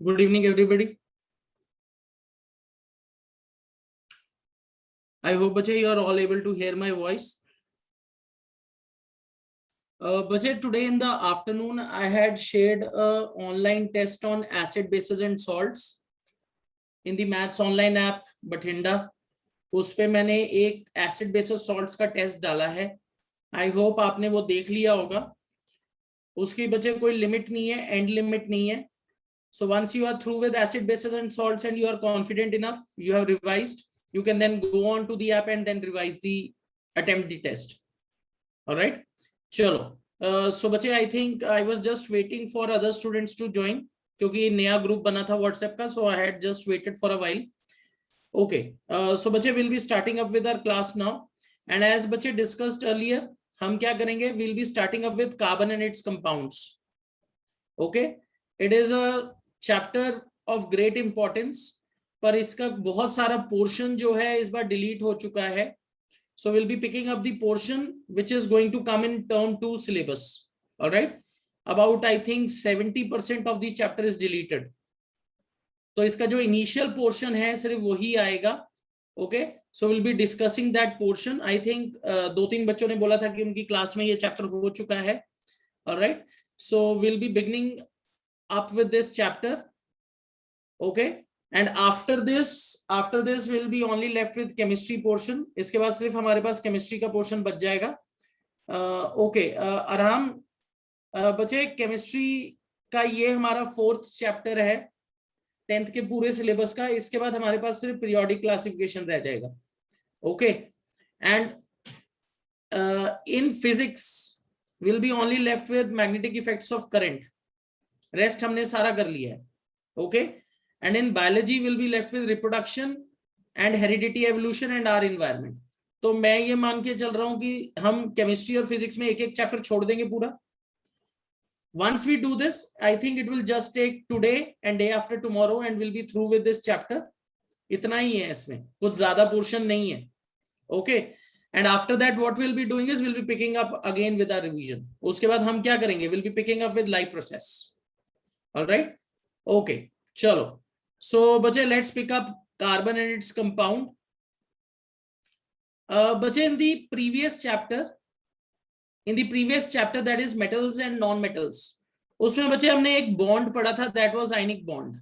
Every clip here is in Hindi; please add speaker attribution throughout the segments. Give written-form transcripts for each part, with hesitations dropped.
Speaker 1: Good evening, everybody. I hope, Bache, you are all able to hear my voice. Bache, today in the afternoon, I had shared an online test on acid, bases and salts in the Maths Online app, Bathinda. उस पे मैंने एक एसिड बेसिस सॉल्ट्स का टेस्ट डाला है. आई होप आपने वो देख लिया होगा. उसकी बचे कोई लिमिट नहीं है, एंड लिमिट नहीं है. So once you are through with acid, bases and salts and you are confident enough, you have revised, you can then go on to the app and then revise attempt the test. All right. Chalo. So बच्चे, I think I was just waiting for other students to join क्योंकि नया ग्रुप बना था WhatsApp का, so I had just waited for a while. Okay. So बच्चे, we'll be starting up with our class now, and as बच्चे discussed earlier, हम क्या करेंगे? We'll be starting up with carbon and its compounds. Okay. It is a chapter of great importance, पर इसका बहुत सारा पोर्शन जो है इस बार डिलीट हो चुका है. So will be picking up the portion which is going to come in term 2 syllabus. Alright, about I think 70% of the chapter is deleted. तो इसका जो इनिशियल पोर्शन है सिर्फ वही आएगा. Okay, so will be discussing that portion. I think 2-3 बच्चों ने बोला था कि उनकी क्लास में ये चैप्टर हो चुका है. Alright, so will B beginning up with this chapter. Okay, and after this we'll be only left with chemistry portion. इसके बाद सिर्फ हमारे पास chemistry का portion बच जाएगा. Okay, आराम बचे, chemistry का ये हमारा 4th chapter है 10th के पूरे सिलेबस का. इसके बाद हमारे पास सिर्फ periodic classification रह जाएगा. Okay, and in physics we'll be only left with magnetic effects of current. Rest हमने सारा कर लिया है. Okay, and in biology will be left with reproduction and heredity, evolution and our environment. तो मैं ये मान के चल रहा हूं कि हम केमिस्ट्री और फिजिक्स में एक एक चैप्टर छोड़ देंगे पूरा. Once we do this, I think it will just take today and day after tomorrow and will be through with this chapter. इतना ही है, इसमें कुछ ज्यादा पोर्शन नहीं है. Okay, and after that what will be doing is will be picking up again with our revision. उसके बाद हम क्या करेंगे? Will be picking up with live process. All right. Okay. Chalo. So, bache, let's pick up carbon and its compound. Bache, in the previous chapter, that is metals and non-metals, उसमें बच्चे हमने एक बॉन्ड पढ़ा था, that was ionic bond.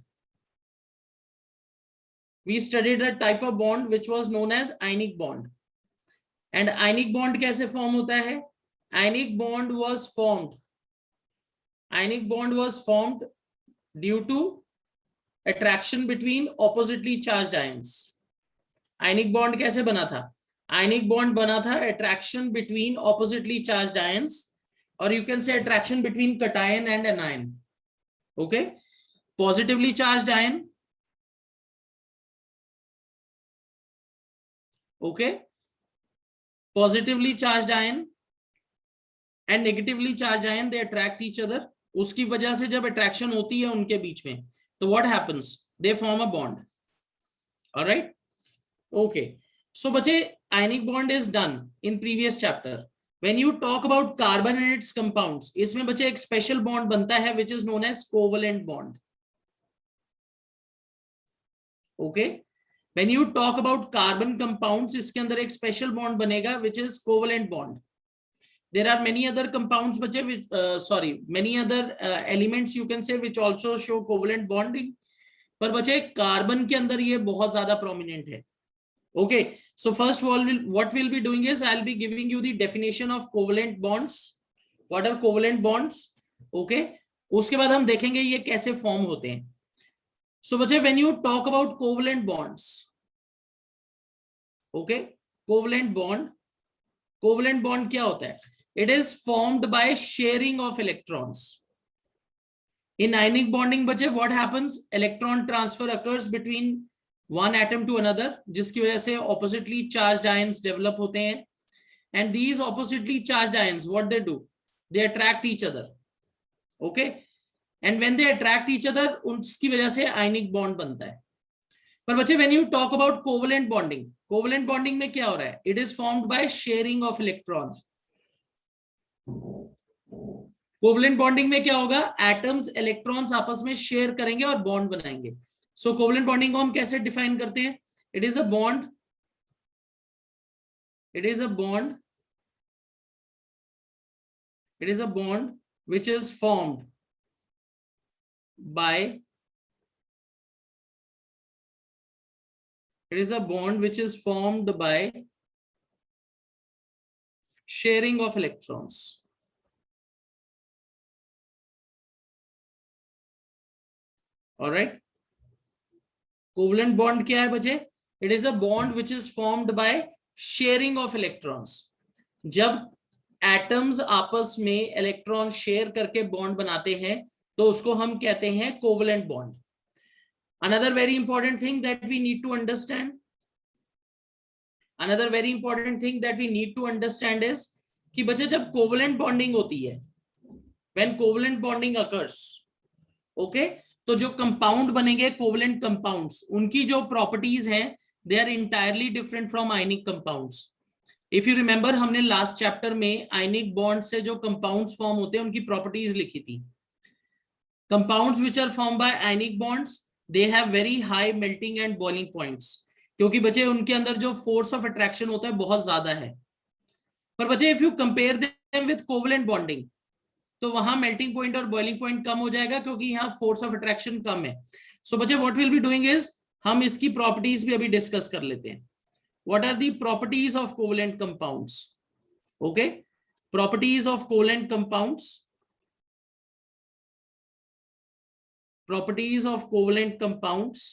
Speaker 1: We studied a type of bond which was known as ionic bond. And ionic bond कैसे फॉर्म होता है? Ionic bond was formed due to attraction between oppositely charged ions. Ionic bond कैसे बना था? Ionic bond बना था attraction between oppositely charged ions, or you can say attraction between cation and anion. Okay, positively charged ion. Okay, positively charged ion and negatively charged ion, they attract each other. उसकी वजह से जब अट्रैक्शन होती है उनके बीच में, तो what happens? They form a bond. Alright. Okay, so बच्चे, ionic bond is done in previous chapter. When you talk about carbon and its compounds, इसमें बच्चे एक स्पेशल बॉन्ड बनता है which is known as covalent bond. Okay, when you talk about carbon compounds, इसके अंदर एक स्पेशल बॉन्ड बनेगा which is covalent bond. There are many other compounds, many other elements you can say which also show covalent bonding. पर बच्चे कार्बन के अंदर ये बहुत ज्यादा prominent है. Okay, so first of all, what we'll be doing is I'll be giving you the definition of covalent bonds. What are covalent bonds? Okay, उसके बाद हम देखेंगे ये कैसे फॉर्म होते हैं. So बच्चे, when you talk about covalent bonds, okay, covalent bond क्या होता है? It is formed by sharing of electrons. In ionic bonding, बच्चे, what happens? Electron transfer occurs between one atom to another, जिसकी वजह से oppositely charged ions develop होते हैं. And these oppositely charged ions, what they do? They attract each other. Okay? And when they attract each other, उसकी वजह से ionic bond बनता है. पर बच्चे, when you talk about covalent bonding में क्या हो रहा है? It is formed by sharing of electrons. Covalent bonding में क्या होगा, एटम्स इलेक्ट्रॉन्स आपस में शेयर करेंगे और बॉन्ड बनाएंगे। सो कोवलेंट बॉन्डिंग को हम कैसे डिफाइन करते हैं, it is a bond, it is a bond, it is a bond which is formed by, it is a bond which is formed by sharing of electrons. All right, covalent bond क्या है बच्चे, it is a bond which is formed by sharing of electrons. जब एटम्स आपस में इलेक्ट्रॉन शेयर करके बॉन्ड बनाते हैं तो उसको हम कहते हैं covalent bond. Another very important thing that we need to understand, another very important thing that we need to understand is कि बच्चे जब कोवलेंट बॉन्डिंग होती है, when covalent bonding occurs, okay, तो जो कंपाउंड बनेंगे कोवलेंट कंपाउंड्स, उनकी जो प्रॉपर्टीज हैं they are entirely different from ionic compounds. If you remember, हमने लास्ट चैप्टर में आयनिक बॉन्ड से जो कंपाउंड्स फॉर्म होते हैं उनकी प्रॉपर्टीज लिखी थी। Compounds which are form by ionic bonds, they have very high melting and boiling points, क्योंकि बच्चे उनके अंदर जो फोर्स ऑफ अट्रैक्शन होता है बहुत ज्यादा है। पर बच्चे if you compare them with covalent bonding, तो वहां मेल्टिंग पॉइंट और बॉइलिंग पॉइंट कम हो जाएगा क्योंकि यहाँ फोर्स ऑफ अट्रैक्शन कम है। सो बच्चे what will be doing is, हम इसकी प्रॉपर्टीज भी अभी डिस्कस कर लेते हैं। What are the properties of covalent compounds? Okay, properties of covalent compounds, properties of covalent compounds.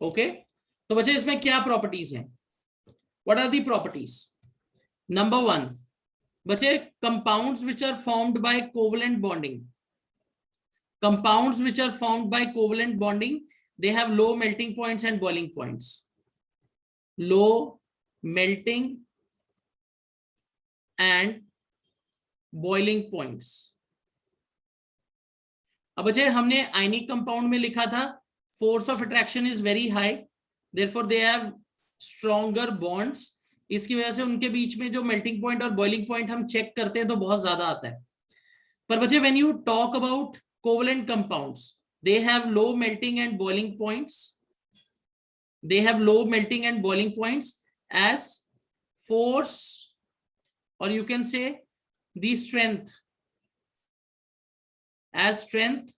Speaker 1: Okay, तो बच्चे इसमें क्या प्रॉपर्टीज हैं? What are the properties? Number one बच्चे, compounds which are formed by covalent bonding, compounds which are formed by covalent bonding, they have low melting points and boiling points, low melting and boiling points। अब बच्चे हमने आयनिक कंपाउंड में लिखा था force of attraction is very high, therefore they have stronger bonds, इसकी वजह से उनके बीच में जो मेल्टिंग पॉइंट और बॉइलिंग पॉइंट हम चेक करते हैं तो बहुत ज्यादा आता है। पर बच्चे when you talk about covalent compounds, they have low melting and boiling points, they have low melting and boiling points as force, और you can say the strength, as strength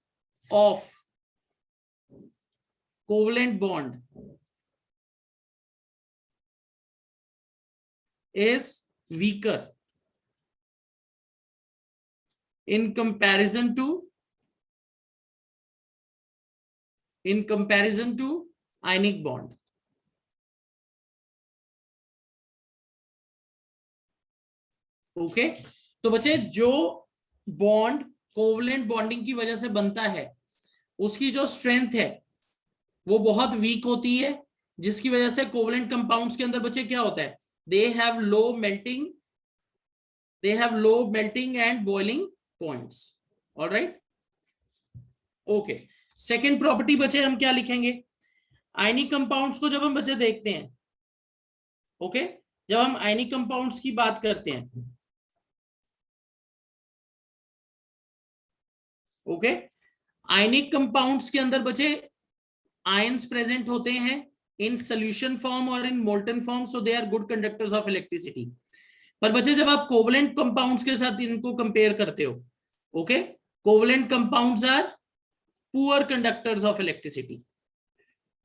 Speaker 1: of covalent bond is weaker in comparison to ionic bond। Okay, तो बच्चे जो बॉन्ड कोवलेंट बॉन्डिंग की वजह से बनता है उसकी जो स्ट्रेंथ है वो बहुत वीक होती है, जिसकी वजह से कोवलेंट कंपाउंड्स के अंदर बच्चे क्या होता है, they have low melting and boiling points। all right, okay, second property बचे हम क्या लिखेंगे? आयनिक कंपाउंड्स को जब हम बच्चे देखते हैं, ओके, जब हम आयनिक कंपाउंड्स की बात करते हैं, ओके, आयनिक कंपाउंड्स के अंदर बच्चे आयंस प्रेजेंट होते हैं in solution form or in molten form, so they are good conductors of electricity। पर बच्चे जब आप कोवलेंट कंपाउंड्स के साथ इनको कंपेयर करते हो, okay, covalent compounds are poor conductors of electricity,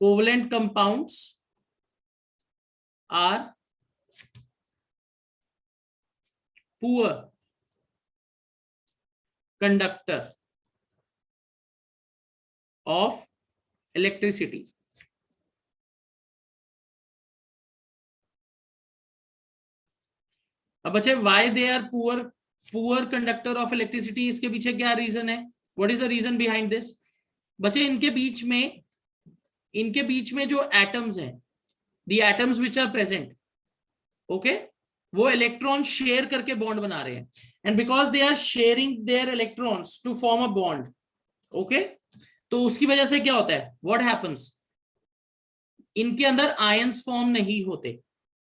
Speaker 1: covalent compounds are poor conductor of electricity. अब बच्चे why they are poor conductor of electricity, इसके पीछे क्या रीजन है? What is the reason behind this? बच्चे इनके बीच में जो एटम्स हैं, the atoms which are present, okay, वो इलेक्ट्रॉन शेयर करके बॉन्ड बना रहे हैं, and because they are sharing their electrons to form a bond, okay, तो उसकी वजह से क्या होता है, व्हाट हैपेंस, इनके अंदर आयंस फॉर्म नहीं होते,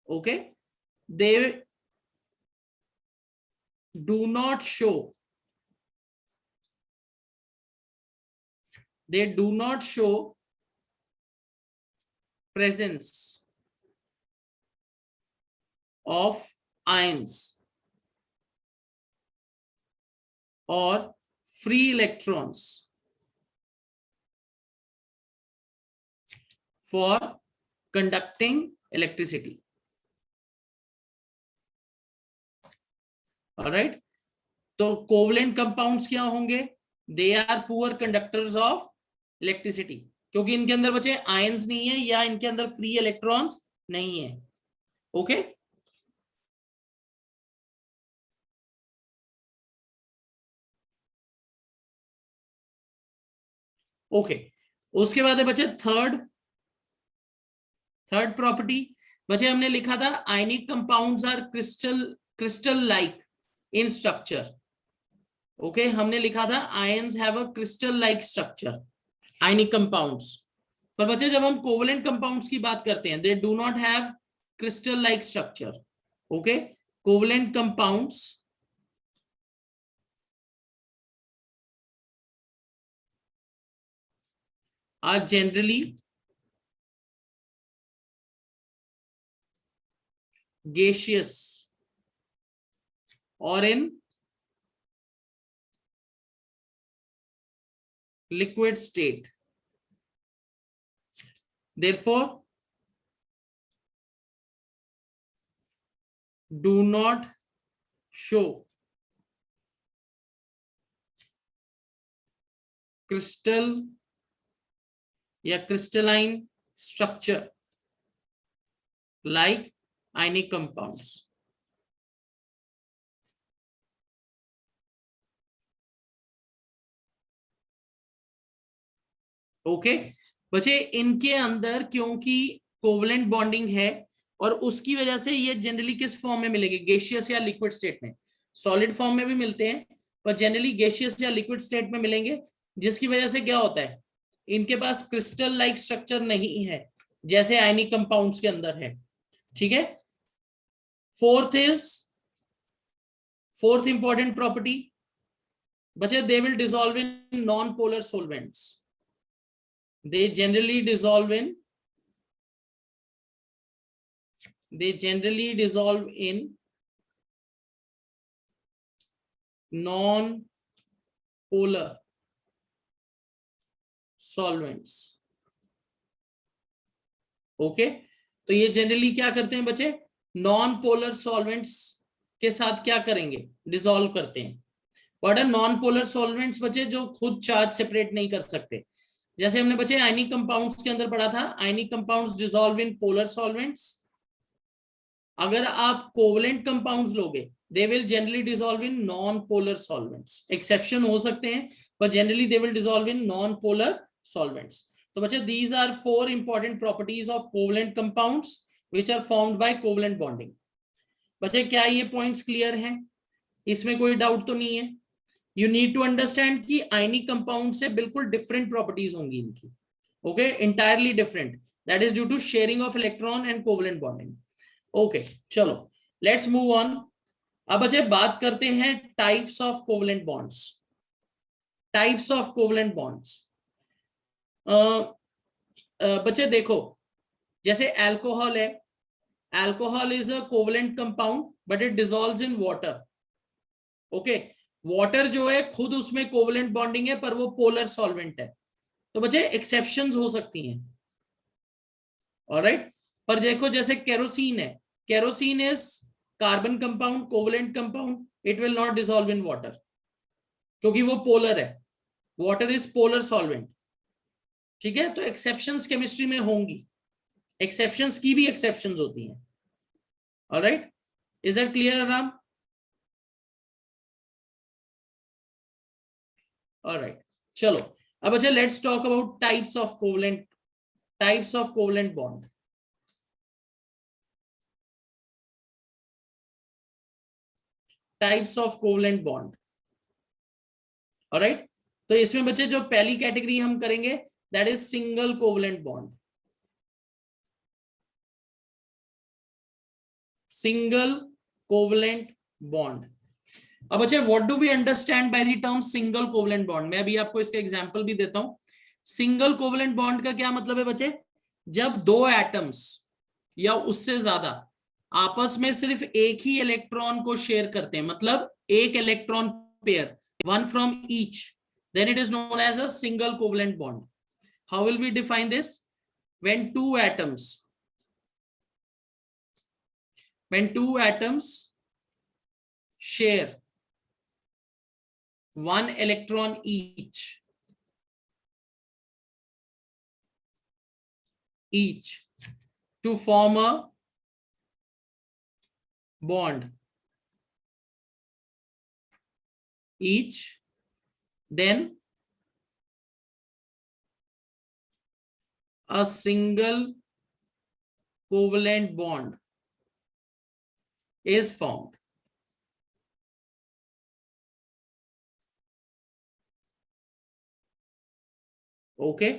Speaker 1: okay, do not show, they do not show presence of ions or free electrons for conducting electricity. All right, तो कोवलेंट कंपाउंड्स क्या होंगे? They are poor conductors of electricity, क्योंकि इनके अंदर बचे आयंस नहीं है या इनके अंदर फ्री इलेक्ट्रॉन्स नहीं है. ओके ओके उसके बाद बचे थर्ड प्रॉपर्टी. बचे हमने लिखा था ionic compounds are crystal like in structure. Okay हमने लिखा था ions have a crystal like structure, ionic compounds. पर बच्चे जब हम कोवलेंट कंपाउंड्स की बात करते हैं, they do not have crystal like structure. Okay covalent compounds are generally gaseous or in liquid state. Therefore, do not show crystal या crystalline structure like ionic compounds. Okay बच्चे इनके अंदर क्योंकि कोवलेंट बॉन्डिंग है और उसकी वजह से ये जनरली किस फॉर्म में मिलेंगे? गैसियस या लिक्विड स्टेट में. सॉलिड फॉर्म में भी मिलते हैं पर जनरली गैसियस या लिक्विड स्टेट में मिलेंगे, जिसकी वजह से क्या होता है, इनके पास क्रिस्टल लाइक स्ट्रक्चर नहीं है जैसे आयनिक कंपाउंड्स के अंदर है. ठीक है. फोर्थ इंपॉर्टेंट प्रॉपर्टी बच्चे, दे will dissolve in non polar solvents. they generally dissolve in non polar solvents. Okay तो ये जनरली क्या करते हैं बच्चे, नॉन पोलर सॉल्वेंट्स के साथ क्या करेंगे? डिसॉल्व करते हैं. What are non polar solvents बच्चे? जो खुद चार्ज सेपरेट नहीं कर सकते. जैसे हमने बच्चे आयनिक कंपाउंड्स के अंदर पढ़ा था, ionic compounds dissolve in polar solvents. अगर आप कोवलेंट कंपाउंड्स लोगे, they will generally dissolve in non polar solvents. Exception हो सकते हैं पर generally they will dissolve in non polar solvents. तो बच्चे these are 4 important properties of covalent compounds which are formed by covalent bonding. बच्चे क्या ये पॉइंट्स क्लियर हैं? इसमें कोई डाउट तो नहीं है? यू नीड टू अंडरस्टैंड कि आयनिक कंपाउंड से बिल्कुल डिफरेंट प्रॉपर्टीज होंगी इनकी. Okay entirely different. That is due to sharing of electron and covalent bonding. Okay चलो लेट्स मूव ऑन. अब बच्चे बात करते हैं types of covalent bonds. Types of covalent bonds बच्चे देखो, जैसे अल्कोहल है. Alcohol is a covalent compound but it dissolves in water. Okay water जो है खुद उसमें कोवलेंट बॉन्डिंग है पर वो पोलर सॉल्वेंट है. तो बच्चे एक्सेप्शंस हो सकती हैं. ऑलराइट पर देखो जैसे केरोसिन है, kerosene is carbon compound, covalent compound, it will not dissolve in water क्योंकि वो पोलर है. Water is polar solvent. ठीक है तो एक्सेप्शंस केमिस्ट्री में होंगी, एक्सेप्शंस की भी एक्सेप्शंस होती हैं. ऑलराइट इज दैट क्लियर आराम? ऑलराइट चलो अब अच्छा let's talk about types of covalent bond. Types of covalent bond. Alright तो इसमें बच्चे जो पहली कैटेगरी हम करेंगे that is single covalent bond. Single covalent bond अब अच्छा, what do we understand by the term single covalent bond? मैं अभी आपको इसका एग्जांपल भी देता हूं। सिंगल कोवलेंट बॉन्ड का क्या मतलब है बच्चे? जब दो एटम्स या उससे ज्यादा आपस में सिर्फ एक ही इलेक्ट्रॉन को शेयर करते हैं, मतलब एक electron pair, one from each, then it is known as a single covalent bond. How will we define this? When two atoms share one electron each to form a bond each, then a single covalent bond is formed. Okay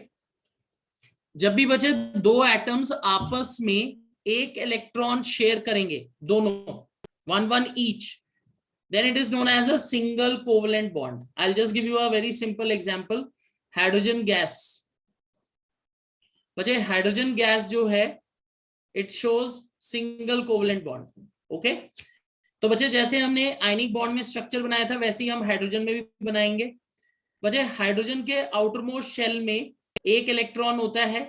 Speaker 1: जब भी बचे दो एटम्स आपस में एक इलेक्ट्रॉन शेयर करेंगे, दोनों one one each, then it is known as a single covalent bond. I'll just give you a very simple example. Hydrogen gas. बचे हाइड्रोजन गैस जो है it shows single covalent bond. Okay तो बचे जैसे हमने आयनिक बॉन्ड में स्ट्रक्चर बनाया था वैसे ही हम हाइड्रोजन में भी बनाएंगे। बचे हाइड्रोजन के आउटर मोस्ट शेल में एक इलेक्ट्रॉन होता है,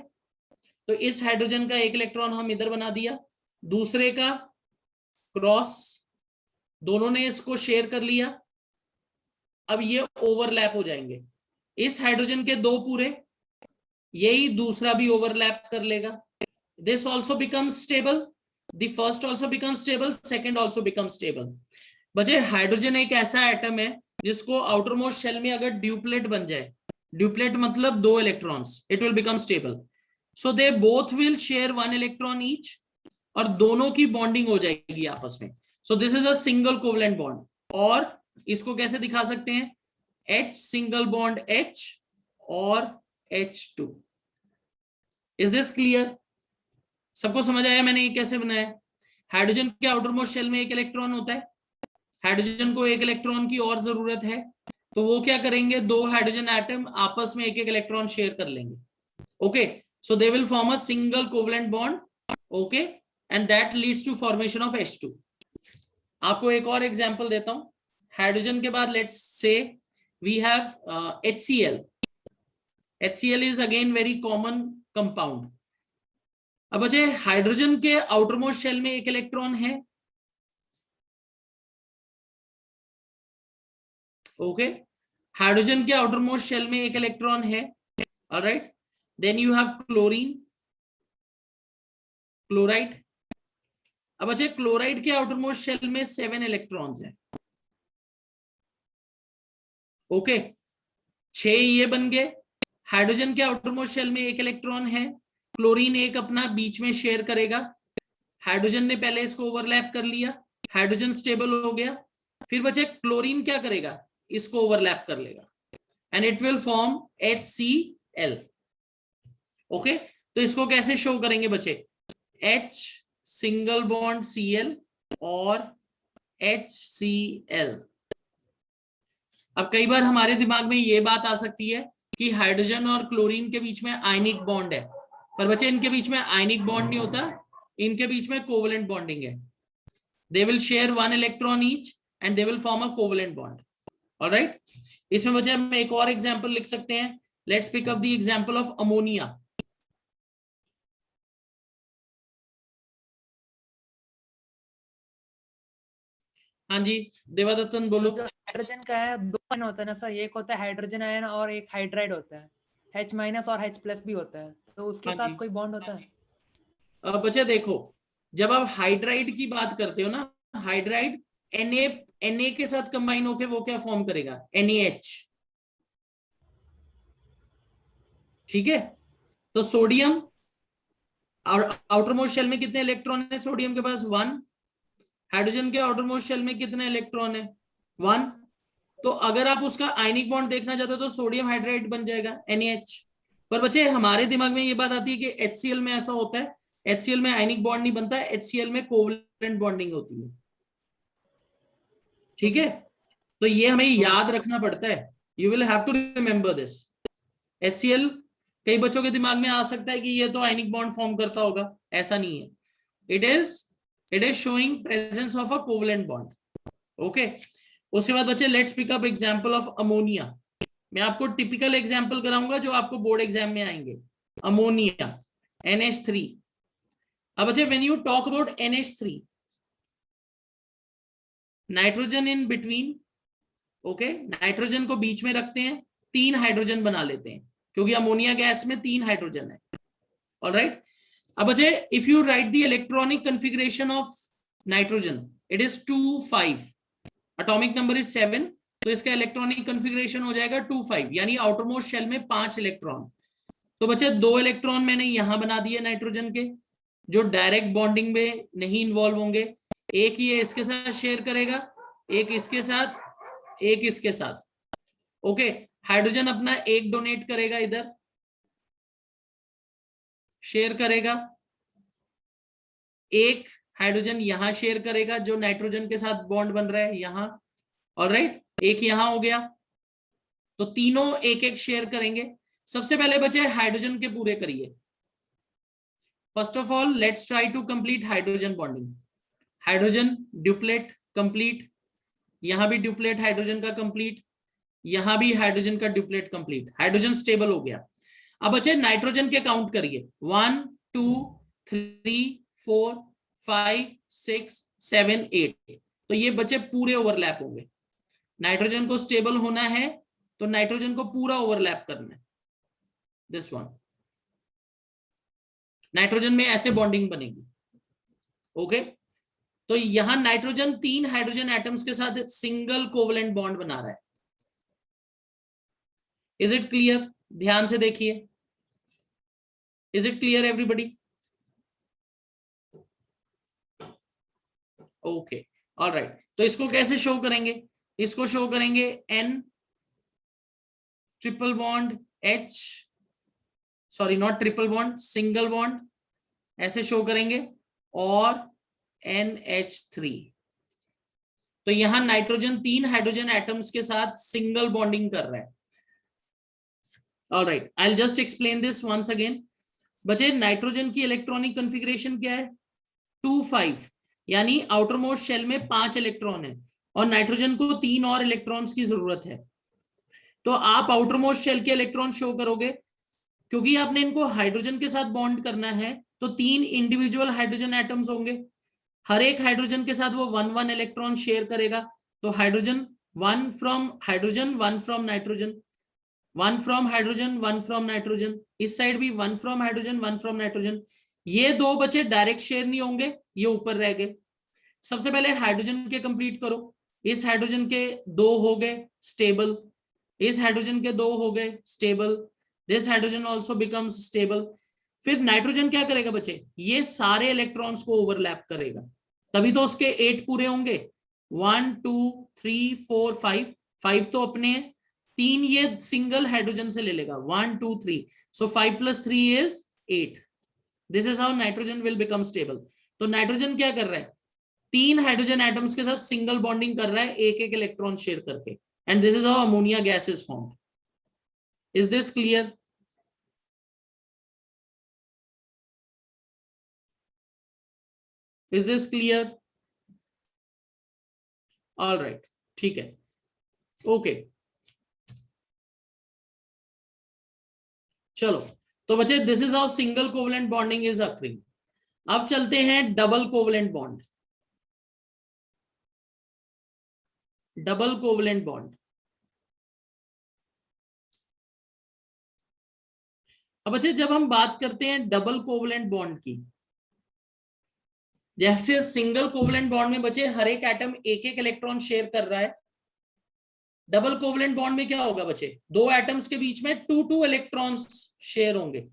Speaker 1: तो इस हाइड्रोजन का एक इलेक्ट्रॉन हम इधर बना दिया, दूसरे का क्रॉस, दोनों ने इसको शेयर कर लिया। अब ये ओवरलैप हो जाएंगे, इस हाइड्रोजन के दो पूरे, यही दूसरा भी ओवरलैप कर लेगा। This also become stable, the first also become stable, second also become stable. बचे हाइड्रोजन एक ऐसा एटम है जिसको आउटर मोस्ट शेल में अगर ड्यूप्लेट बन जाए, ड्यूप्लेट मतलब दो electrons, it will become stable. So they both will share one electron each, और दोनों की बॉन्डिंग हो जाएगी आपस में। सो this is a single covalent bond. और इसको कैसे दिखा सकते हैं? H सिंगल बॉन्ड H और H2। Is this clear? सबको समझ आया मैंने ये कैसे बनाया? हाइड्रोजन के आउटर मोस्ट शेल में एक इलेक्ट्रॉन होता है, हाइड्रोजन को एक इलेक्ट्रॉन की और जरूरत है, तो वो क्या करेंगे, दो हाइड्रोजन एटम आपस में एक एक इलेक्ट्रॉन शेयर कर लेंगे। Okay so they will form a single covalent bond. Okay and that leads to formation of H2। आपको एक और एग्जांपल देता हूं। हाइड्रोजन के बाद let's say we have HCl। HCl is again very common compound। अब बचे हाइड्रोजन के आउटर मोस्ट शेल में एक इलेक्ट्रॉन है, ओके हाइड्रोजन के आउटर मोस्ट शेल में एक इलेक्ट्रॉन है, alright. Then you have chlorine, chloride. अब बचे क्लोराइड के आउटर मोस्ट शेल में 7 इलेक्ट्रॉन्स हैं, ओके 6 ये बन गए। हाइड्रोजन के आउटर मोस्ट शेल में एक इलेक्ट्रॉन है, क्लोरीन एक अपना बीच में शेयर करेगा, हाइड्रोजन ने पहले इसको ओवरलैप कर लिया, हाइड्रोजन स्टेबल हो गया, फिर बचे क्लोरीन क्या करेगा, इसको ओवरलैप कर लेगा and it will form HCl। Okay तो इसको कैसे शो करेंगे बचे? H सिंगल बॉन्ड Cl और HCl। अब कई बार हमारे दिमाग में ये बात आ सकती है कि हाइड्रोजन और क्लोरीन के बीच में आयनिक बॉन्ड है, पर बच्चे इनके बीच में आयनिक बॉन्ड नहीं होता, इनके बीच में कोवलेंट बॉन्डिंग है। They will share one electron each and they will form a covalent bond. Alright इसमें बच्चे हम एक और एग्जांपल लिख सकते हैं। Let's pick up the example of ammonia. हाँ जी देवादत्तन बोलो।
Speaker 2: जो हाइड्रोजन का है दो आयन होता है ना सर, एक होता है हाइड्रोजन आयन और एक हाइड्राइड होता है, H- और H+ भी होता है, तो उसके
Speaker 1: हाँ
Speaker 2: साथ
Speaker 1: जी
Speaker 2: कोई बॉन्ड होता है?
Speaker 1: अब बच्चे देखो, जब आप हाइड्राइड की बात करते हो ना, हाइड्राइड Na के साथ कंबाइन होके वो क्या फॉर्म करेगा, NaH। ठीक है तो सोडियम और आउटर मोस्ट शेल में कितने इलेक्ट्रॉन है सोडियम के पास? 1। हाइड्रोजन के आउटर मोस्ट शेल में कितने इलेक्ट्रॉन है? 1। तो अगर आप उसका आयनिक बॉन्ड देखना चाहते हो तो सोडियम हाइड्राइड बन जाएगा NaH। पर बच्चे हमारे दिमाग में ये बात आती है कि HCl में ऐसा होता है, HCl में आयनिक बॉन्ड नहीं बनता, HCl में कोवलेंट बॉन्डिंग होती है। ठीक है तो ये हमें याद रखना पड़ता है, you will have to remember this. HCl कई बच्चों के दिमाग में आ सकता है कि ये तो आयनिक बॉन्ड फॉर्म करता होगा, ऐसा नहीं है। It is showing presence of a covalent bond. Okay, उसके बाद बच्चे let's pick up example of ammonia. मैं आपको टिपिकल एग्जांपल कराऊंगा जो आपको बोर्ड एग्जाम में आएंगे। Ammonia NH3। अब बच्चे when you talk about NH3, nitrogen in between, okay, nitrogen को बीच में रखते हैं, 3 हाइड्रोजन बना लेते हैं क्योंकि अमोनिया गैस में 3 हाइड्रोजन है। ऑलराइट, अब बच्चे if you right the electronic configuration of nitrogen, it is 2,5, atomic number is 7, तो इसका इलेक्ट्रॉनिक कॉन्फ़िगरेशन हो जाएगा 2,5, यानी आउटर मोस्ट शेल में 5 इलेक्ट्रॉन। तो बच्चे 2 इलेक्ट्रॉन मैंने यहां बना दिए नाइट्रोजन के, जो डायरेक्ट बॉन्डिंग में नहीं इन्वॉल्व होंगे। एक ये इसके साथ शेयर करेगा, एक इसके साथ, एक इसके साथ। ओके, हाइड्रोजन अपना एक डोनेट करेगा, इधर शेयर करेगा, एक हाइड्रोजन यहां शेयर करेगा जो नाइट्रोजन के साथ बॉन्ड बन रहा है यहां। ऑलराइट, एक यहां हो गया, तो तीनों एक एक शेयर करेंगे। सबसे पहले बचे हाइड्रोजन के पूरे करिए। First of all let's try to complete hydrogen bonding. Hydrogen duplet complete, यहां भी ड्यूप्लेट हाइड्रोजन का कंप्लीट, यहां भी हाइड्रोजन का ड्यूप्लेट कंप्लीट, हाइड्रोजन स्टेबल हो गया। अब बचे नाइट्रोजन के काउंट करिए, 1 2 3 4 5 6 7 8, तो ये बचे पूरे ओवरलैप होंगे। नाइट्रोजन को स्टेबल होना है तो नाइट्रोजन को पूरा ओवरलैप करना है, दिस वन। नाइट्रोजन में ऐसे बॉन्डिंग बनेगी। ओके, तो यहां नाइट्रोजन 3 हाइड्रोजन एटम्स के साथ सिंगल कोवेलेंट बॉन्ड बना रहा है। Is it clear? ध्यान से देखिए, is it clear everybody? Okay, alright, तो इसको कैसे शो करेंगे? इसको शो करेंगे N triple bond H, sorry not triple bond, single bond, ऐसे शो करेंगे, और NH3। तो यहां नाइट्रोजन 3 हाइड्रोजन एटम्स के साथ सिंगल बॉन्डिंग कर रहा है। Alright, I will just explain this once again. बचे नाइट्रोजन की इलेक्ट्रॉनिक कॉन्फ़िगरेशन क्या है? 2,5, यानी आउटर मोस्ट शेल में 5 इलेक्ट्रॉन है और नाइट्रोजन को 3 और इलेक्ट्रॉन्स की जरूरत है। तो आप आउटर मोस्ट शेल के इलेक्ट्रॉन शो करोगे, क्योंकि आपने इनको हाइड्रोजन के साथ बॉन्ड करना है, तो 3 इंडिविजुअल हाइड्रोजन एटम्स होंगे, हर एक हाइड्रोजन के साथ वो 1 इलेक्ट्रॉन शेयर करेगा। तो hydrogen 1 from hydrogen, 1 from nitrogen, 1 from hydrogen, 1 from nitrogen, इस साइड भी 1 फ्रॉम हाइड्रोजन, 1 फ्रॉम नाइट्रोजन। ये 2 बचे डायरेक्ट शेयर नहीं होंगे, ये ऊपर रह गए। सबसे पहले हाइड्रोजन के कंप्लीट करो। इस हाइड्रोजन के 2 हो गए स्टेबल, इस हाइड्रोजन के 2 हो गए stable, this hydrogen also becomes stable. फिर नाइट्रोजन क्या करेगा बच्चे? ये सारे इलेक्ट्रॉन्स को ओवरलैप करेगा, तभी तो उसके 8 पूरे होंगे। 1 2 3 4 5, 5 तो अपने हैं, 3 ये सिंगल हाइड्रोजन से ले लेगा, 1 2 3, सो 5 + 3 is 8। This is how nitrogen will become stable. तो नाइट्रोजन क्या कर रहा है? 3 हाइड्रोजन एटम्स के साथ सिंगल बॉन्डिंग कर रहा है, एक एक इलेक्ट्रॉन शेयर करके, and this is how ammonia gas is formed. Is this clear? Is this clear? All right, ठीक है, ओके, चलो। तो बच्चे this is how single covalent bonding is occurring. अब चलते हैं double covalent bond. Double covalent bond, अब बच्चे जब हम बात करते हैं डबल कोवेलेंट बॉन्ड की, जैसे सिंगल कोवेलेंट बॉन्ड में बच्चे हर एक एटम एक एक इलेक्ट्रॉन शेयर कर रहा है, डबल कोवेलेंट बॉन्ड में क्या होगा बच्चे? 2 एटम्स के बीच में 2 इलेक्ट्रॉन्स शेयर होंगे।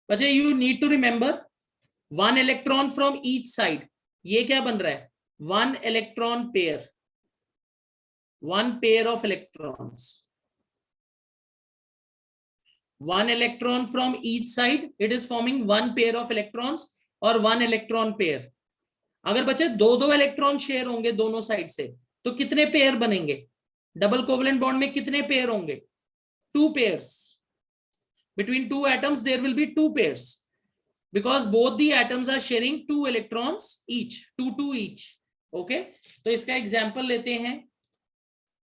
Speaker 1: बच्चे you need to remember 1 electron from each side, ये क्या बन रहा है? 1 electron pair, 1 pair of electrons, 1 electron from each side, it is forming 1 pair of electrons और 1 electron pair। अगर बच्चे 2 इलेक्ट्रॉन शेयर होंगे दोनों साइड से, तो कितने पेयर बनेंगे? डबल कोवलेंट बॉन्ड में कितने पेयर होंगे? 2 pairs. Between two atoms there will be 2 pairs because both the atoms are sharing 2 electrons each, 2 each. Okay, तो इसका एग्जांपल लेते हैं.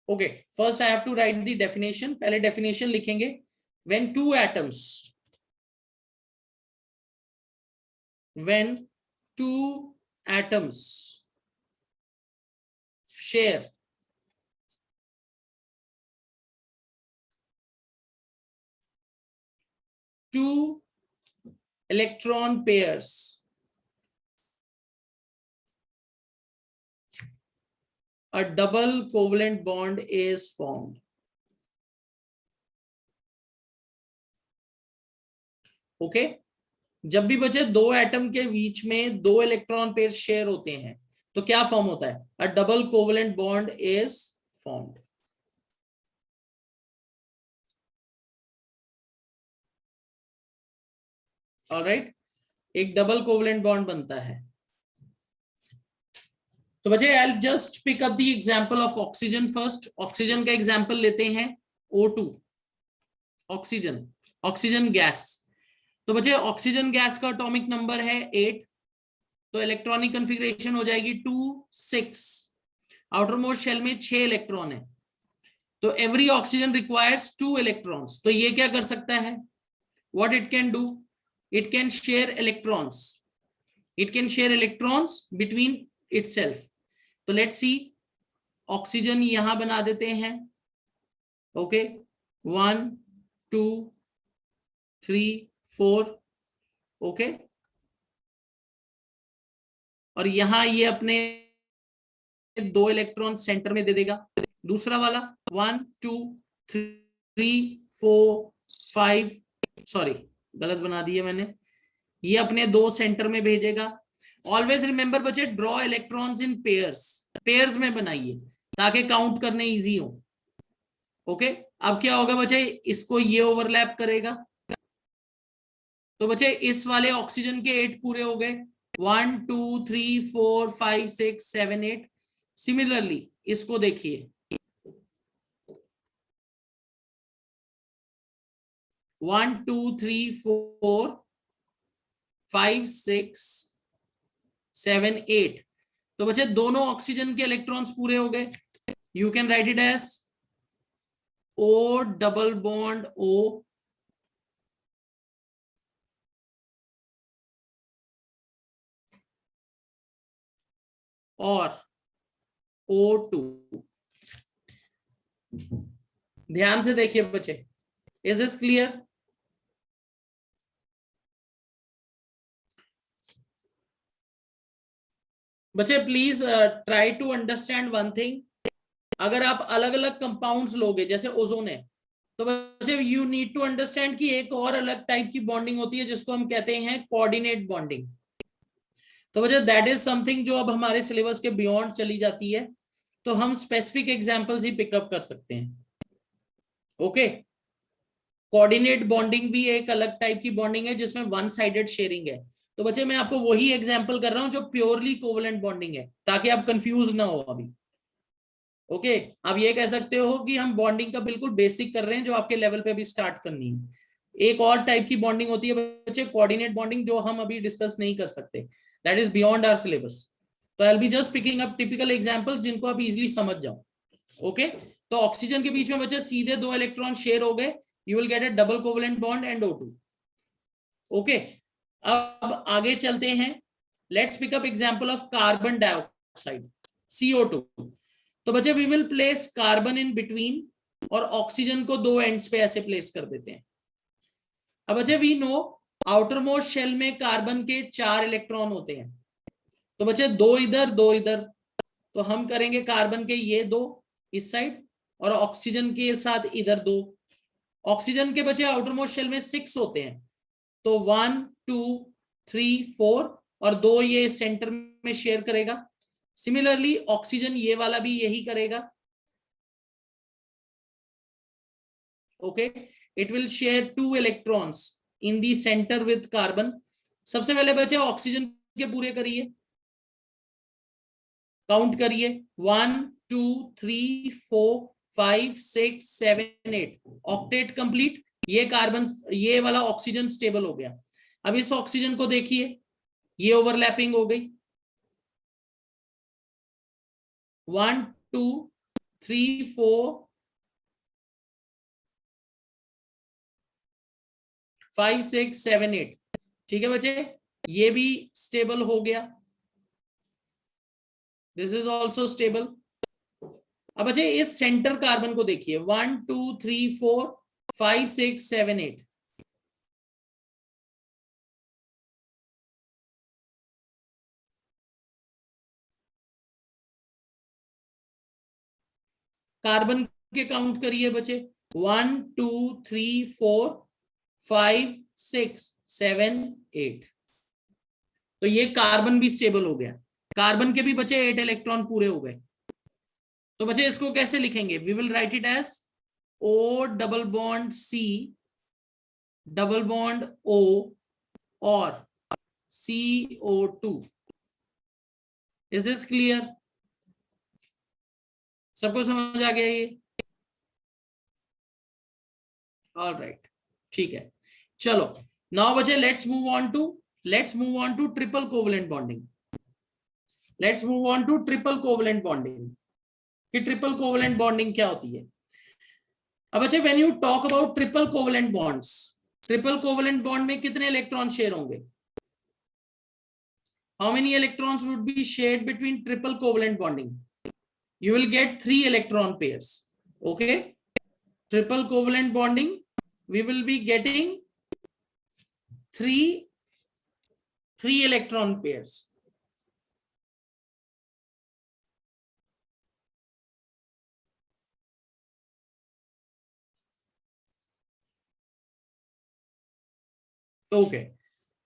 Speaker 1: Okay, first I have to write the definition. पहले definition लिखेंगे. When two atoms share two electron pairs, a double covalent bond is formed. Okay, जब भी बचे दो एटम के बीच में 2 इलेक्ट्रॉन पेयर शेयर होते हैं तो क्या फॉर्म होता है? A double covalent bond is formed. Alright, एक डबल कोवलेंट बॉन्ड बनता है. तो बच्चे I will just pick up the example of oxygen first. Oxygen का एग्जांपल लेते हैं O2. Oxygen gas. तो बच्चे ऑक्सीजन गैस का एटॉमिक नंबर है 8. तो इलेक्ट्रॉनिक कॉन्फ़िगरेशन हो जाएगी 2 6. आउटर मोस्ट शेल में 6 इलेक्ट्रॉन है. तो एवरी ऑक्सीजन रिक्वायर्स 2 इलेक्ट्रॉन्स. तो ये क्या कर सकता है? What it can do? It can share electrons. It can share electrons between itself. तो लेट्स सी, ऑक्सीजन यहां बना देते हैं. ओके, 1 2 3 4. ओके, और यहां ये अपने 2 इलेक्ट्रॉन सेंटर में दे देगा. दूसरा वाला 1 2 3 4 5, सॉरी गलत बना दिया मैंने. ये अपने 2 सेंटर में भेजेगा. ऑलवेज रिमेंबर बच्चे, draw electrons in pairs. Pairs में बनाइए ताकि काउंट करने इजी हो. ओके, अब क्या होगा बच्चे? इसको ये ओवरलैप करेगा. तो बच्चे इस वाले ऑक्सीजन के 8 पूरे हो गए. 1 2 3 4 5 6 7 8. सिमिलरली इसको देखिए, 1 2 3 4 5 6 7 8. तो बच्चे दोनों ऑक्सीजन के इलेक्ट्रॉन्स पूरे हो गए. You can write it as O double bond O और O2. ध्यान से देखिए बच्चे, इज दिस क्लियर? बच्चे please try to understand one thing. अगर आप अलग अलग कंपाउंड्स लोगे, जैसे ओजोन है, तो बच्चे यू नीड टू अंडरस्टैंड कि एक और अलग टाइप की बॉन्डिंग होती है जिसको हम कहते हैं कोऑर्डिनेट बॉन्डिंग. तो बच्चे दैट इज समथिंग जो अब हमारे सिलेबस के बियॉन्ड चली जाती है. तो हम स्पेसिफिक एग्जांपल्स ही पिकअप कर सकते हैं. ओके, कोऑर्डिनेट बॉन्डिंग भी एक अलग टाइप की बॉन्डिंग है जिसमें वन साइडेड शेयरिंग है. तो बच्चे मैं आपको वही एग्जांपल कर रहा हूं जो प्योरली कोवलेंट बॉन्डिंग है, ताकि आप कंफ्यूज ना हो अभी. ओके, आप ये कह सकते हो कि हम बॉन्डिंग का बिल्कुल बेसिक कर रहे हैं जो आपके लेवल पे अभी स्टार्ट करनी है. एक और टाइप की बॉन्डिंग होती है बच्चे, कोऑर्डिनेट बॉन्डिंग, जो हम अभी डिस्कस नहीं कर सकते. That is beyond our syllabus. तो I will be just picking up typical examples जिनको आप इजीली समझ जाओ. ओके, तो ऑक्सीजन के बीच में बच्चे सीधे 2 इलेक्ट्रॉन शेयर हो गए. You will get a double covalent bond and O2. Okay, अब आगे चलते हैं. Let's pick up example of carbon dioxide, CO2. तो बच्चे we will place carbon in between और ऑक्सीजन को 2 एंड्स पे ऐसे प्लेस कर देते हैं. अब बच्चे we know outer most shell में कार्बन के 4 इलेक्ट्रॉन होते हैं. तो बच्चे 2 इधर 2 इधर. तो हम करेंगे कार्बन के ये 2 इस साइड और ऑक्सीजन के साथ इधर 2. ऑक्सीजन के बच्चे आउटर मोस्ट शेल में 6 होते हैं. तो 1 2 3 4 और 2 ये सेंटर में शेयर करेगा. सिमिलरली ऑक्सीजन ये वाला भी यही करेगा. Okay, it will share 2 electrons in the centre with carbon. सबसे पहले बच्चे ऑक्सीजन के पूरे करिए. काउंट करिए 1 2 3 4 5 6 7 8 ऑक्टेट कंप्लीट। ये कार्बन, ये वाला ऑक्सीजन स्टेबल हो गया। अब इस ऑक्सीजन को देखिए, ये ओवरलैपिंग हो गई 1 2 3 4 5 6 7 8। ठीक है बच्चे, ये भी स्टेबल हो गया, दिस इज ऑल्सो स्टेबल। अब बच्चे इस सेंटर कार्बन को देखिए 1 2 3 4 5 6 7 8। कार्बन के काउंट करिए बच्चे 1 2 3 4 5 6 7 8। तो ये कार्बन भी स्टेबल हो गया, कार्बन के भी बचे 8 इलेक्ट्रॉन पूरे हो गए। तो बच्चे इसको कैसे लिखेंगे, we will write it as O double bond C double bond O और CO2। Is this clear? सबको समझ आ गया ये? ऑलराइट, ठीक है। चलो नाउ बच्चे let's move on to triple covalent bonding. Let's move on to triple covalent bonding. कि ट्रिपल कोवलेंट बॉन्डिंग क्या होती है? अब अच्छा, when you talk about triple covalent bonds, triple covalent bond में कितने इलेक्ट्रॉन शेयर होंगे? How many electrons would be shared between triple covalent bonding? You will get 3 electron pairs. Okay, triple covalent bonding, we will be getting three electron pairs. Okay,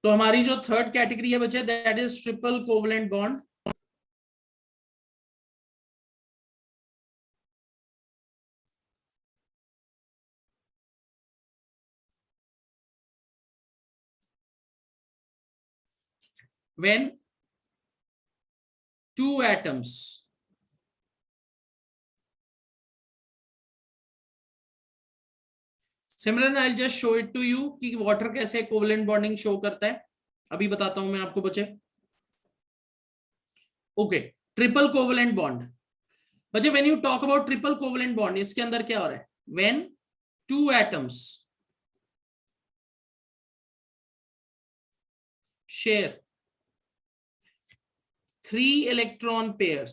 Speaker 1: तो हमारी जो थर्ड कैटेगरी है बच्चे, that is triple covalent bond. When two atoms similar, I just show it to you कि वाटर कैसे कोवलेंट बॉन्डिंग शो करता है, अभी बताता हूं मैं आपको बच्चे। ओके, ट्रिपल कोवलेंट बॉन्ड बच्चे, when you talk about triple covalent bond, इसके अंदर क्या हो रहा है? When two atoms share 3 electron pairs,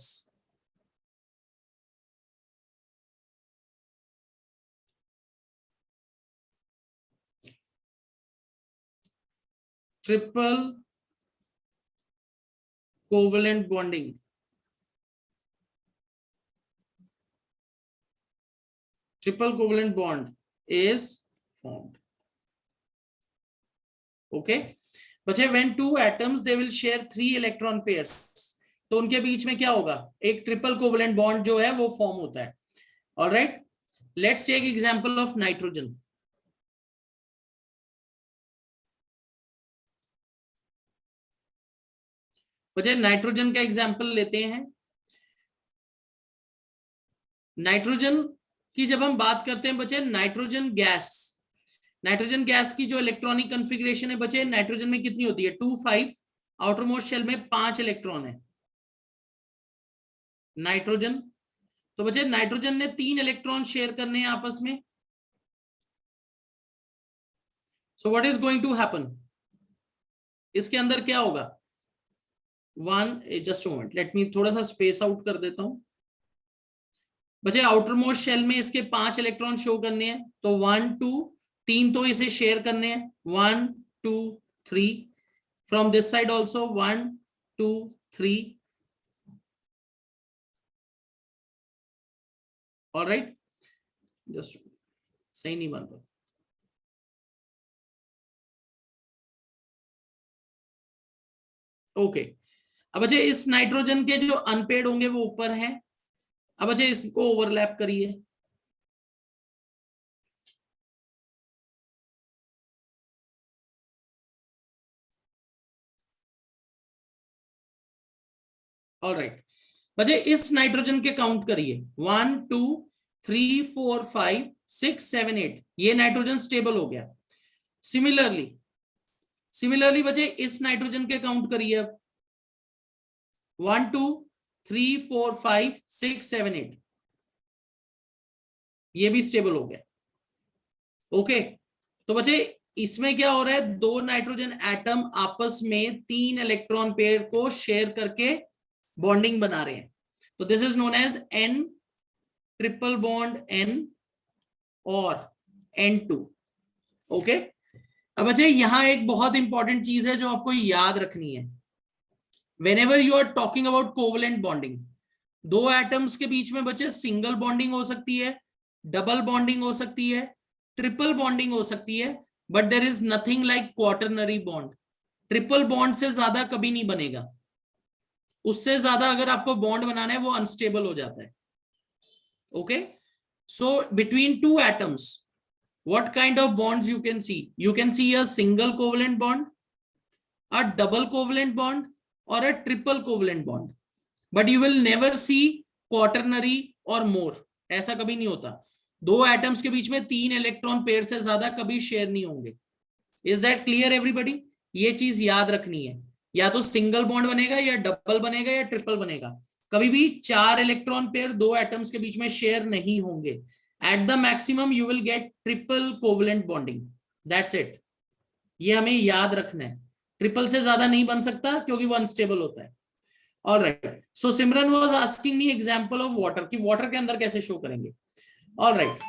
Speaker 1: triple covalent bonding, triple covalent bond is formed. Okay बच्चे, when two atoms they will share 3 electron pairs, तो उनके बीच में क्या होगा? एक ट्रिपल कोवलेंट बॉन्ड जो है वो फॉर्म होता है। Alright, let's take example of nitrogen. बच्चे नाइट्रोजन का एग्जांपल लेते हैं। नाइट्रोजन की जब हम बात करते हैं बच्चे, नाइट्रोजन गैस की जो इलेक्ट्रॉनिक कॉन्फ़िगरेशन है बच्चे, नाइट्रोजन में कितनी होती है? 2 5। आउटर मोस्ट शेल में 5 इलेक्ट्रॉन है नाइट्रोजन। तो बच्चे नाइट्रोजन ने 3 इलेक्ट्रॉन शेयर करने हैं आपस में। So what is going to happen? इसके अंदर क्या होगा? जस्ट मोमेंट, लेट मी थोड़ा सा स्पेस आउट कर देता हूं बच्चे। आउटर मोस्ट शेल में इसके 5 इलेक्ट्रॉन शो करने हैं, तो 1 2 3 तो इसे शेयर करने हैं, 1 2 3। From this side also 1 2 3। Alright, just सही नहीं बन रहा। ओके, अब बच्चे इस नाइट्रोजन के जो अनपेड होंगे वो ऊपर हैं। अब बच्चे इसको ओवरलैप करिए। ऑलराइट बच्चे इस नाइट्रोजन के काउंट करिए 1 2 3 4 5 6 7 8, ये नाइट्रोजन स्टेबल हो गया। सिमिलरली बच्चे इस नाइट्रोजन के काउंट करिए अब 1 2 3 4 5 6 7 8, ये भी स्टेबल हो गया। ओके, तो बच्चे इसमें क्या हो रहा है, दो नाइट्रोजन एटम आपस में 3 इलेक्ट्रॉन पेयर को शेयर करके बॉन्डिंग बना रहे हैं। तो this is known as N triple bond N और N2। ओके, अब बच्चे यहां एक बहुत इंपॉर्टेंट चीज है जो आपको याद रखनी है। Whenever you are talking about covalent bonding, दो एटम्स के बीच में बच्चे सिंगल बॉन्डिंग हो सकती है, डबल बॉन्डिंग हो सकती है, ट्रिपल बॉन्डिंग हो सकती है, but there is nothing like quaternary bond. Triple bond से ज्यादा कभी नहीं बनेगा, उससे ज्यादा अगर आपको बॉन्ड बनाना है वो अनस्टेबल हो जाता है। Okay, so between two atoms what kind of bonds you can see? You can see a single covalent bond, a double covalent bond, or a triple covalent bond, but you will never see quaternary or more. ऐसा कभी नहीं होता, दो एटम्स के बीच में 3 इलेक्ट्रॉन पेयर से ज्यादा कभी शेयर नहीं होंगे। Is that clear everybody? ये चीज याद रखनी है, या तो सिंगल बॉन्ड बनेगा या डबल बनेगा या ट्रिपल बनेगा, कभी भी 4 इलेक्ट्रॉन पेयर दो एटम्स के बीच में शेयर नहीं होंगे। At the maximum you will get triple covalent bonding, that's it। ये हमें याद रखना है, ट्रिपल से ज्यादा नहीं बन सकता क्योंकि वो अनस्टेबल होता है। All right, so Simran was asking me example of water, कि वाटर के अंदर कैसे शो करेंगे। ऑल राइट,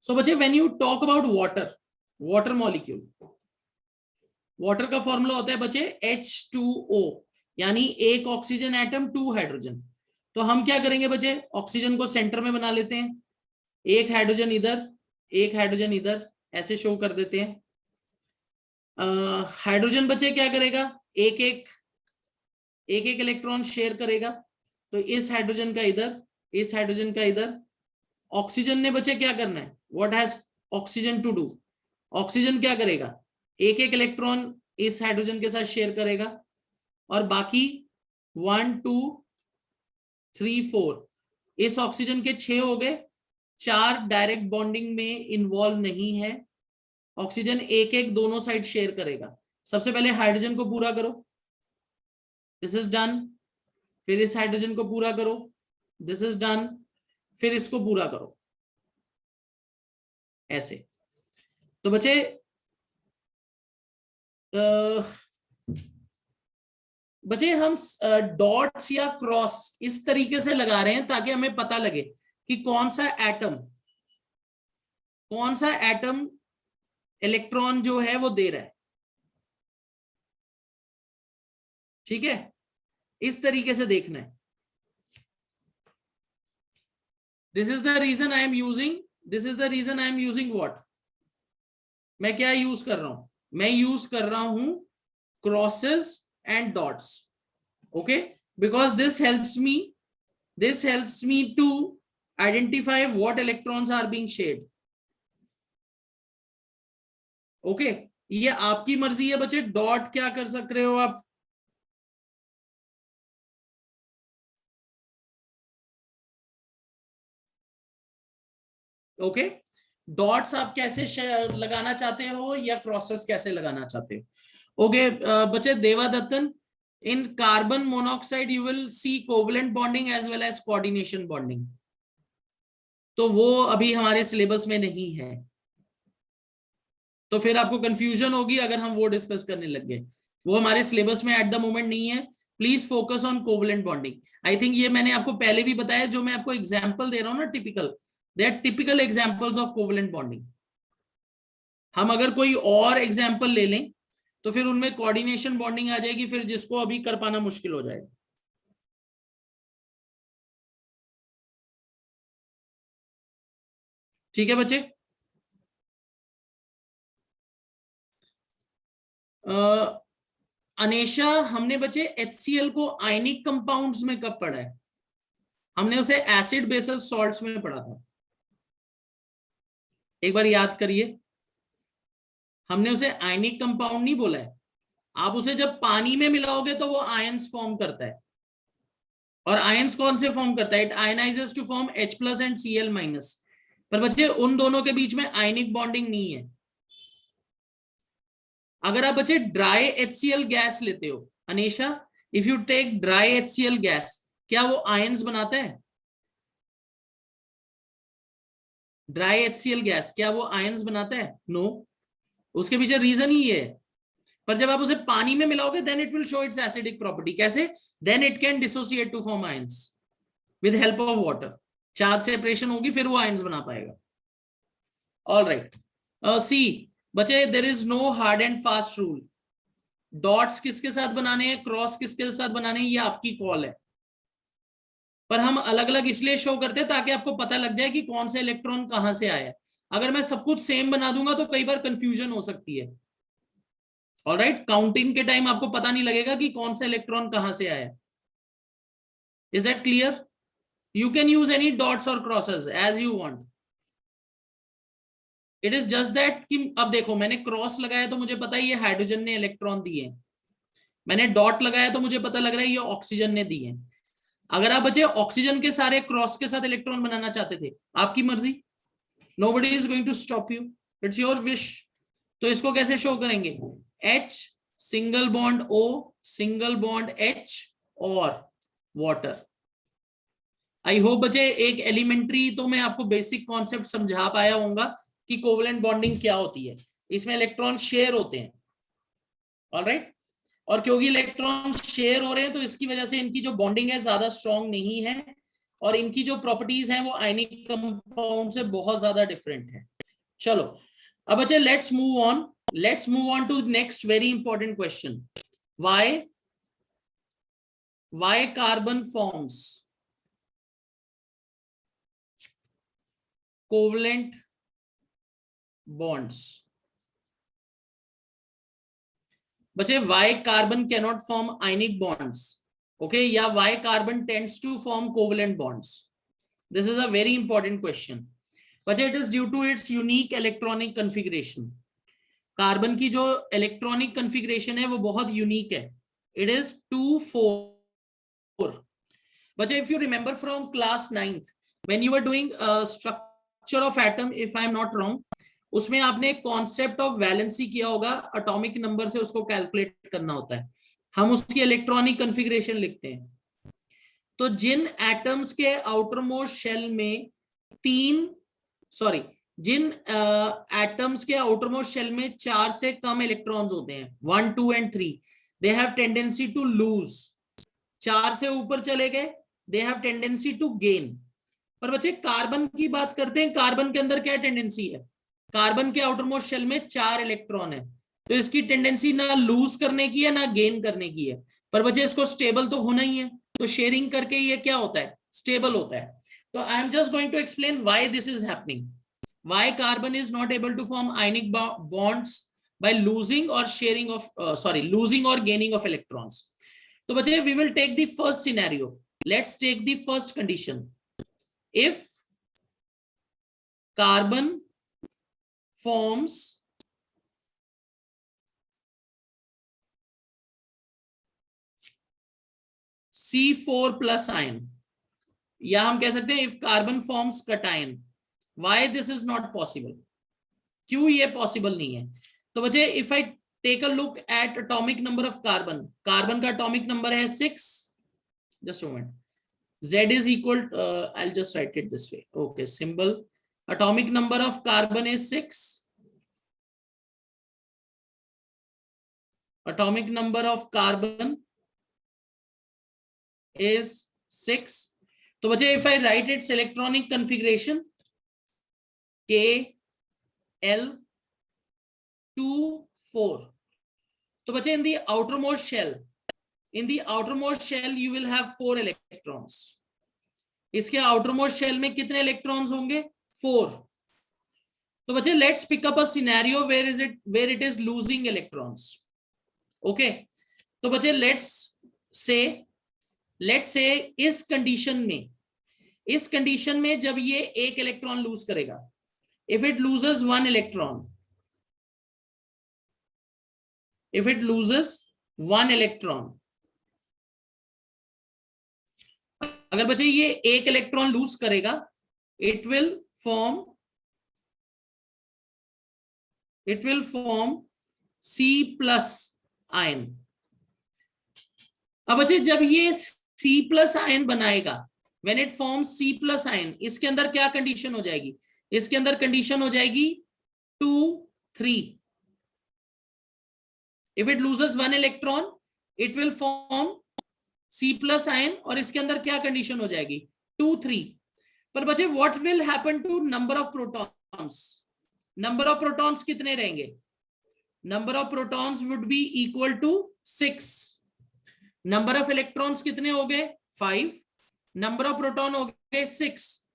Speaker 1: सो बच्चे when you talk about water, water molecule, water का फॉर्मूला होता है बच्चे H2O, यानी एक ऑक्सीजन एटम 2 हाइड्रोजन। तो हम क्या करेंगे बच्चे, ऑक्सीजन को सेंटर में बना लेते हैं, एक हाइड्रोजन इधर, एक हाइड्रोजन इधर, ऐसे शो कर देते हैं। हाइड्रोजन बचे क्या करेगा, एक एक इलेक्ट्रॉन शेयर करेगा, तो इस हाइड्रोजन का इधर, इस हाइड्रोजन का इधर। ऑक्सीजन ने बचे क्या करना है, what has oxygen to do, oxygen क्या करेगा, एक एक इलेक्ट्रॉन इस हाइड्रोजन के साथ शेयर करेगा, और बाकी 1 2 3 4 इस ऑक्सीजन के 6 हो गए, 4 डायरेक्ट बॉन्डिंग में इन्वॉल्व नहीं है। ऑक्सीजन एक एक दोनों साइड शेयर करेगा। सबसे पहले हाइड्रोजन को पूरा करो, दिस इज डन, फिर इस हाइड्रोजन को पूरा करो, दिस इज डन, फिर इसको पूरा करो, ऐसे। तो बच्चे हम डॉट्स या क्रॉस इस तरीके से लगा रहे हैं ताकि हमें पता लगे कि कौन सा एटम इलेक्ट्रॉन जो है वो दे रहा है। ठीक है, इस तरीके से देखना है। This is the reason I am using what, मैं क्या यूज कर रहा हूं, मैं यूज कर रहा हूं crosses and dots. Okay, because this helps me to identify what electrons are being shared। Okay, ये आपकी मर्जी है बच्चे, डॉट क्या कर सक रहे हो आप, ओके, डॉट्स आप कैसे लगाना चाहते हो या क्रॉसेस कैसे लगाना चाहते हो। ओके बच्चे, Devadattan, in carbon monoxide you will see covalent bonding as well as coordination bonding, तो वो अभी हमारे सिलेबस में नहीं है, तो फिर आपको कंफ्यूजन होगी अगर हम वो डिस्कस करने लग गए। वो हमारे सिलेबस में एट द मोमेंट नहीं है। Please focus on covalent bonding. I think ये मैंने आपको पहले भी बताया, जो मैं आपको एग्जांपल दे रहा हूं ना, they are typical examples of covalent bonding. हम अगर कोई और एग्जांपल ले लें तो फिर उनमें कोऑर्डिनेशन बॉन्डिंग आ जाएगी, फिर जिसको अभी कर पाना मुश्किल हो जाएगा। ठीक है बच्चे, अनेशा, हमने बच्चे HCl को आयनिक कंपाउंड्स में कब पढ़ा है, हमने उसे एसिड बेसिस सॉल्ट्स में पढ़ा था, एक बार याद करिए। हमने उसे आयनिक कंपाउंड नहीं बोला है, आप उसे जब पानी में मिलाओगे तो वो आयंस फॉर्म करता है। और आयंस कौन से फॉर्म करता है? It ionises to form H plus and Cl minus. पर बच्चे उन दोनों के बीच में आयनिक बॉन्डिंग नहीं है। अगर आप बच्चे ड्राई HCl गैस लेते हो Anisha, if you take dry HCl gas, क्या वो आयंस बनाता है? ड्राई HCl गैस क्या वो आयंस बनाता है? नो। उसके पीछे रीजन ही है। पर जब आप उसे पानी में मिलाओगे then it will show its acidic property. कैसे? Then it can dissociate to form ions with help of water. Charge separation होगी फिर वो आयंस बना पाएगा। ऑल राइट, सी बच्चे, there is no hard and fast rule. Dots किसके साथ बनाने हैं, क्रॉस किसके साथ बनाने हैं, ये आपकी कॉल है। पर हम अलग अलग इसलिए शो करते हैं ताकि आपको पता लग जाए कि कौन सा इलेक्ट्रॉन कहां से आया है। अगर मैं सब कुछ सेम बना दूंगा तो कई बार कंफ्यूजन हो सकती है। ऑलराइट, काउंटिंग के टाइम आपको पता नहीं लगेगा कि कौन सा इलेक्ट्रॉन कहां से आया। Is that clear? You can use any dots और crosses as you want. It is just that कि अब देखो, मैंने क्रॉस लगाया तो मुझे पता है ये हाइड्रोजन ने इलेक्ट्रॉन दिए, मैंने डॉट लगाया तो मुझे पता लग रहा है ये ऑक्सीजन ने दिए। अगर आप बच्चे ऑक्सीजन के सारे क्रॉस के साथ इलेक्ट्रॉन बनाना चाहते थे, आपकी मर्जी, nobody is going to stop you, it's your wish. तो इसको कैसे शो करेंगे? H single bond O single bond H और वाटर। आई होप बच्चे एक एलिमेंट्री तो मैं आपको बेसिक कॉन्सेप्ट समझा पाया होऊंगा कि कोवलेंट बॉन्डिंग क्या होती है। इसमें इलेक्ट्रॉन शेयर होते हैं। ऑलराइट, और क्योंकि इलेक्ट्रॉन शेयर हो रहे हैं तो इसकी वजह से इनकी जो बॉन्डिंग है ज्यादा स्ट्रॉन्ग नहीं है, और इनकी जो प्रॉपर्टीज हैं वो आयनिक कंपाउंड से बहुत ज्यादा डिफरेंट है। चलो अब बच्चे let's move on to next very important question. why carbon forms covalent bonds? बच्चे why carbon cannot form ionic bonds, okay, या why carbon tends to form covalent bonds? This is a very important question. बच्चे it is due to its unique electronic configuration. Carbon की जो इलेक्ट्रॉनिक कॉन्फ़िगरेशन है वो बहुत यूनिक है। It is 2-4। बच्चे if you remember from class 9th when you are doing structure of atom, if I am not wrong, उसमें आपने कॉन्सेप्ट ऑफ वैलेंसी किया होगा, एटॉमिक नंबर से उसको कैलकुलेट करना होता है। हम उसकी इलेक्ट्रॉनिक कॉन्फ़िगरेशन लिखते हैं। तो जिन एटम्स के आउटर मोस्ट शेल में जिन एटम्स के आउटरमोस्ट शेल में 4 से कम इलेक्ट्रॉन्स होते हैं, 1, 2 and 3, they have tendency to lose. 4 से ऊपर चले गए, they have tendency to gain. पर बच्चे कार्बन की बात करते हैं, कार्बन के अंदर क्या टेंडेंसी है? कार्बन के आउटरमोस्ट शेल में 4 इलेक्ट्रॉन है, तो इसकी टेंडेंसी ना लूज करने की है ना गेन करने की है। पर बच्चे इसको स्टेबल तो होना ही है, तो शेयरिंग करके ये क्या होता है? स्टेबल होता है। तो I am just going to explain why this is happening, why carbon is not able to form ionic bonds by losing or sharing of losing or gaining of electrons. तो बच्चे we will take the first scenario. Let's take the first condition. If carbon forms C4 plus ion, या हम कह सकते हैं if carbon forms cation, why this is not possible? क्यों ये पॉसिबल नहीं है? तो बच्चे if I take a look at atomic number of carbon, carbon का एटॉमिक नंबर है 6, just a moment, Z is equal I'll just write it this way, okay, symbol, atomic number of carbon is 6, atomic number of carbon is 6. तो बच्चे if I write its electronic configuration K L 2 4, तो बच्चे in the outermost shell you will have 4 electrons. इसके outermost shell में कितने electrons होंगे? 4. तो बच्चे let's pick up a scenario where it is losing electrons. Okay, तो बच्चे let's say इस कंडीशन में जब ये एक इलेक्ट्रॉन लूज करेगा, if it loses 1 electron, अगर बच्चे ये एक इलेक्ट्रॉन लूज करेगा, it will form C+ ion. अब बच्चे जब ये C+ आयन बनाएगा, when it forms C+ ion, इसके अंदर क्या कंडीशन हो जाएगी? इसके अंदर कंडीशन हो जाएगी 2 3। If it loses 1 electron it will form C+ ion, और इसके अंदर क्या कंडीशन हो जाएगी? 2 3। पर बच्चे what will happen to number of protons? Number of protons कितने रहेंगे? Number of protons would be equal to 6। Number of electrons कितने हो गए? 5। नंबर ऑफ प्रोटॉन हो गए 6।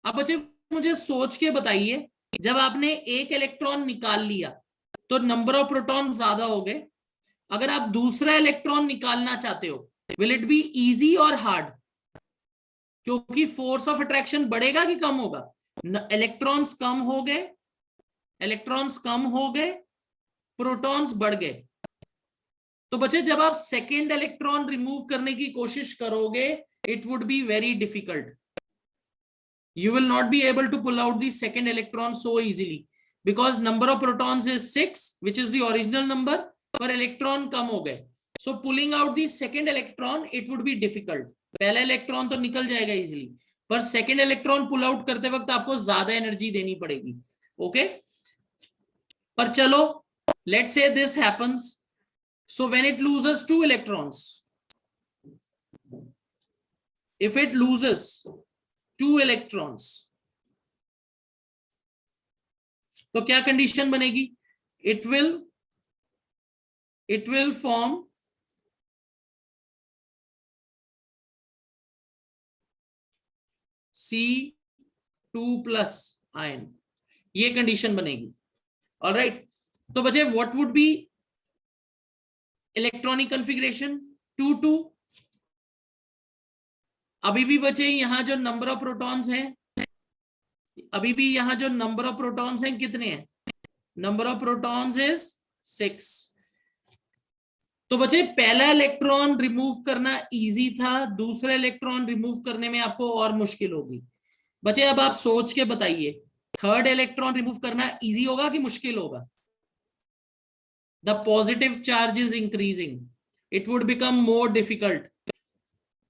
Speaker 1: अब बच्चे मुझे सोच के बताइए, जब आपने एक इलेक्ट्रॉन निकाल लिया तो नंबर ऑफ प्रोटॉन ज्यादा हो गए। अगर आप दूसरा इलेक्ट्रॉन निकालना चाहते हो, विल इट बी इजी और हार्ड? क्योंकि फोर्स ऑफ अट्रैक्शन बढ़ेगा कि कम होगा? इलेक्ट्रॉन्स कम हो गए, प्रोटॉन्स बढ़ गए। तो बच्चे जब आप सेकेंड इलेक्ट्रॉन रिमूव करने की कोशिश करोगे, it would be very difficult. You will not be able to pull out the second electron so easily because number of protons is 6, which is the original number, पर electron कम हो गए। So pulling out the second electron it would be difficult। पहला इलेक्ट्रॉन तो निकल जाएगा इजीली, पर सेकेंड इलेक्ट्रॉन पुल आउट करते वक्त आपको ज्यादा एनर्जी देनी पड़ेगी। ओके, पर चलो let's say this happens। So when it loses 2 electrons, if it loses 2 electrons, तो क्या कंडीशन बनेगी? It will form C2+ ion, ये कंडीशन बनेगी। ऑलराइट, तो बच्चे what would be electronic configuration? 2 2। अभी भी बचे यहां जो नंबर ऑफ प्रोटॉन्स हैं, कितने हैं? Number of protons is 6। तो बच्चे पहला इलेक्ट्रॉन रिमूव करना इजी था, दूसरा इलेक्ट्रॉन रिमूव करने में आपको और मुश्किल होगी। बच्चे अब आप सोच के बताइए, थर्ड इलेक्ट्रॉन रिमूव करना इजी होगा कि मुश्किल होगा? The positive charge is increasing, it would become more difficult.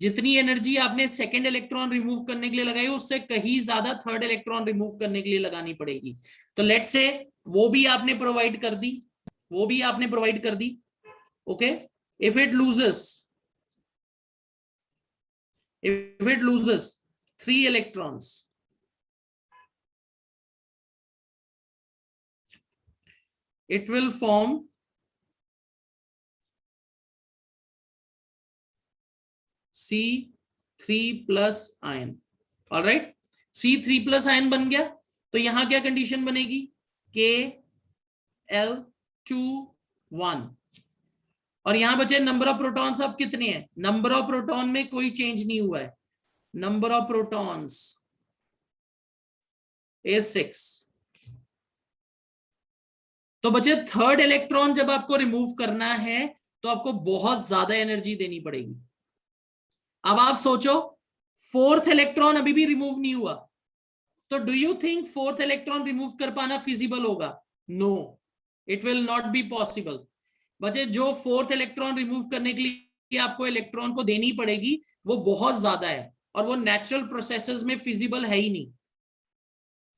Speaker 1: जितनी एनर्जी आपने सेकेंड इलेक्ट्रॉन रिमूव करने के लिए लगाई, उससे कहीं ज्यादा थर्ड इलेक्ट्रॉन रिमूव करने के लिए लगानी पड़ेगी। तो लेट्स से वो भी आपने प्रोवाइड कर दी, okay. If it loses 3 electrons, it will form C3+ ion. Alright, C3+ ion बन गया, तो यहां क्या कंडीशन बनेगी? Kl2 1। और यहां बचे नंबर ऑफ प्रोटॉन्स अब कितने हैं? नंबर ऑफ प्रोटॉन में कोई चेंज नहीं हुआ है, नंबर ऑफ प्रोटॉन्स इज 6। तो बचे थर्ड इलेक्ट्रॉन जब आपको रिमूव करना है तो आपको बहुत ज्यादा एनर्जी देनी पड़ेगी। अब आप सोचो, फोर्थ इलेक्ट्रॉन अभी भी रिमूव नहीं हुआ, तो do you think fourth electron remove कर पाना फिजिबल होगा? No, it will not be possible. बच्चे जो फोर्थ इलेक्ट्रॉन रिमूव करने के लिए आपको इलेक्ट्रॉन को देनी पड़ेगी वो बहुत ज्यादा है, और वो नेचुरल प्रोसेसेस में फिजिबल है ही नहीं।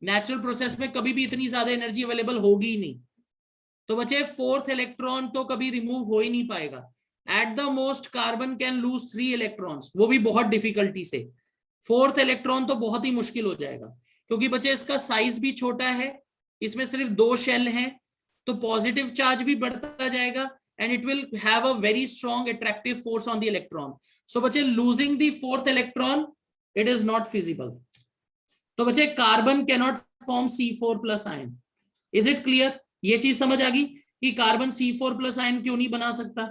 Speaker 1: नेचुरल प्रोसेस में कभी भी इतनी ज्यादा एनर्जी अवेलेबल होगी ही नहीं। तो बच्चे फोर्थ इलेक्ट्रॉन तो कभी रिमूव हो ही नहीं पाएगा। At the most carbon can lose 3 electrons, वो भी बहुत डिफिकल्टी से। फोर्थ इलेक्ट्रॉन तो बहुत ही मुश्किल हो जाएगा, क्योंकि बच्चे इसका साइज भी छोटा है, इसमें सिर्फ 2 शेल हैं, तो पॉजिटिव चार्ज भी बढ़ता जाएगा and it will have a very strong attractive force on the electron. So बच्चे losing the fourth electron, it is not feasible. तो बच्चे carbon cannot form C4+ ion. Is it clear? ये चीज समझ आ गई कि कार्बन C4+ ion क्यों नहीं बना सकता?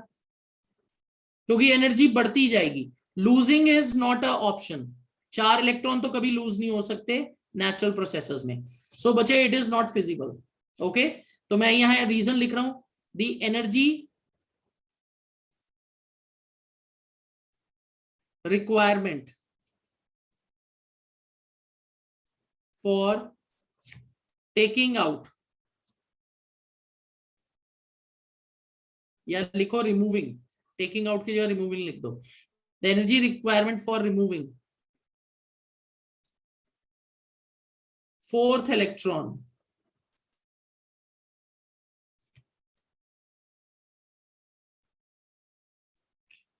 Speaker 1: क्योंकि एनर्जी बढ़ती जाएगी। Losing is not a option. 4 electron तो कभी लूज नहीं हो सकते नेचुरल प्रोसेसेस में। सो बच्चे it is not feasible. Okay, तो मैं यहां रीजन लिख रहा हूं, the energy requirement for taking out, या लिखो रिमूविंग, टेकिंग आउट की जगह रिमूविंग लिख दो, the energy requirement for removing fourth electron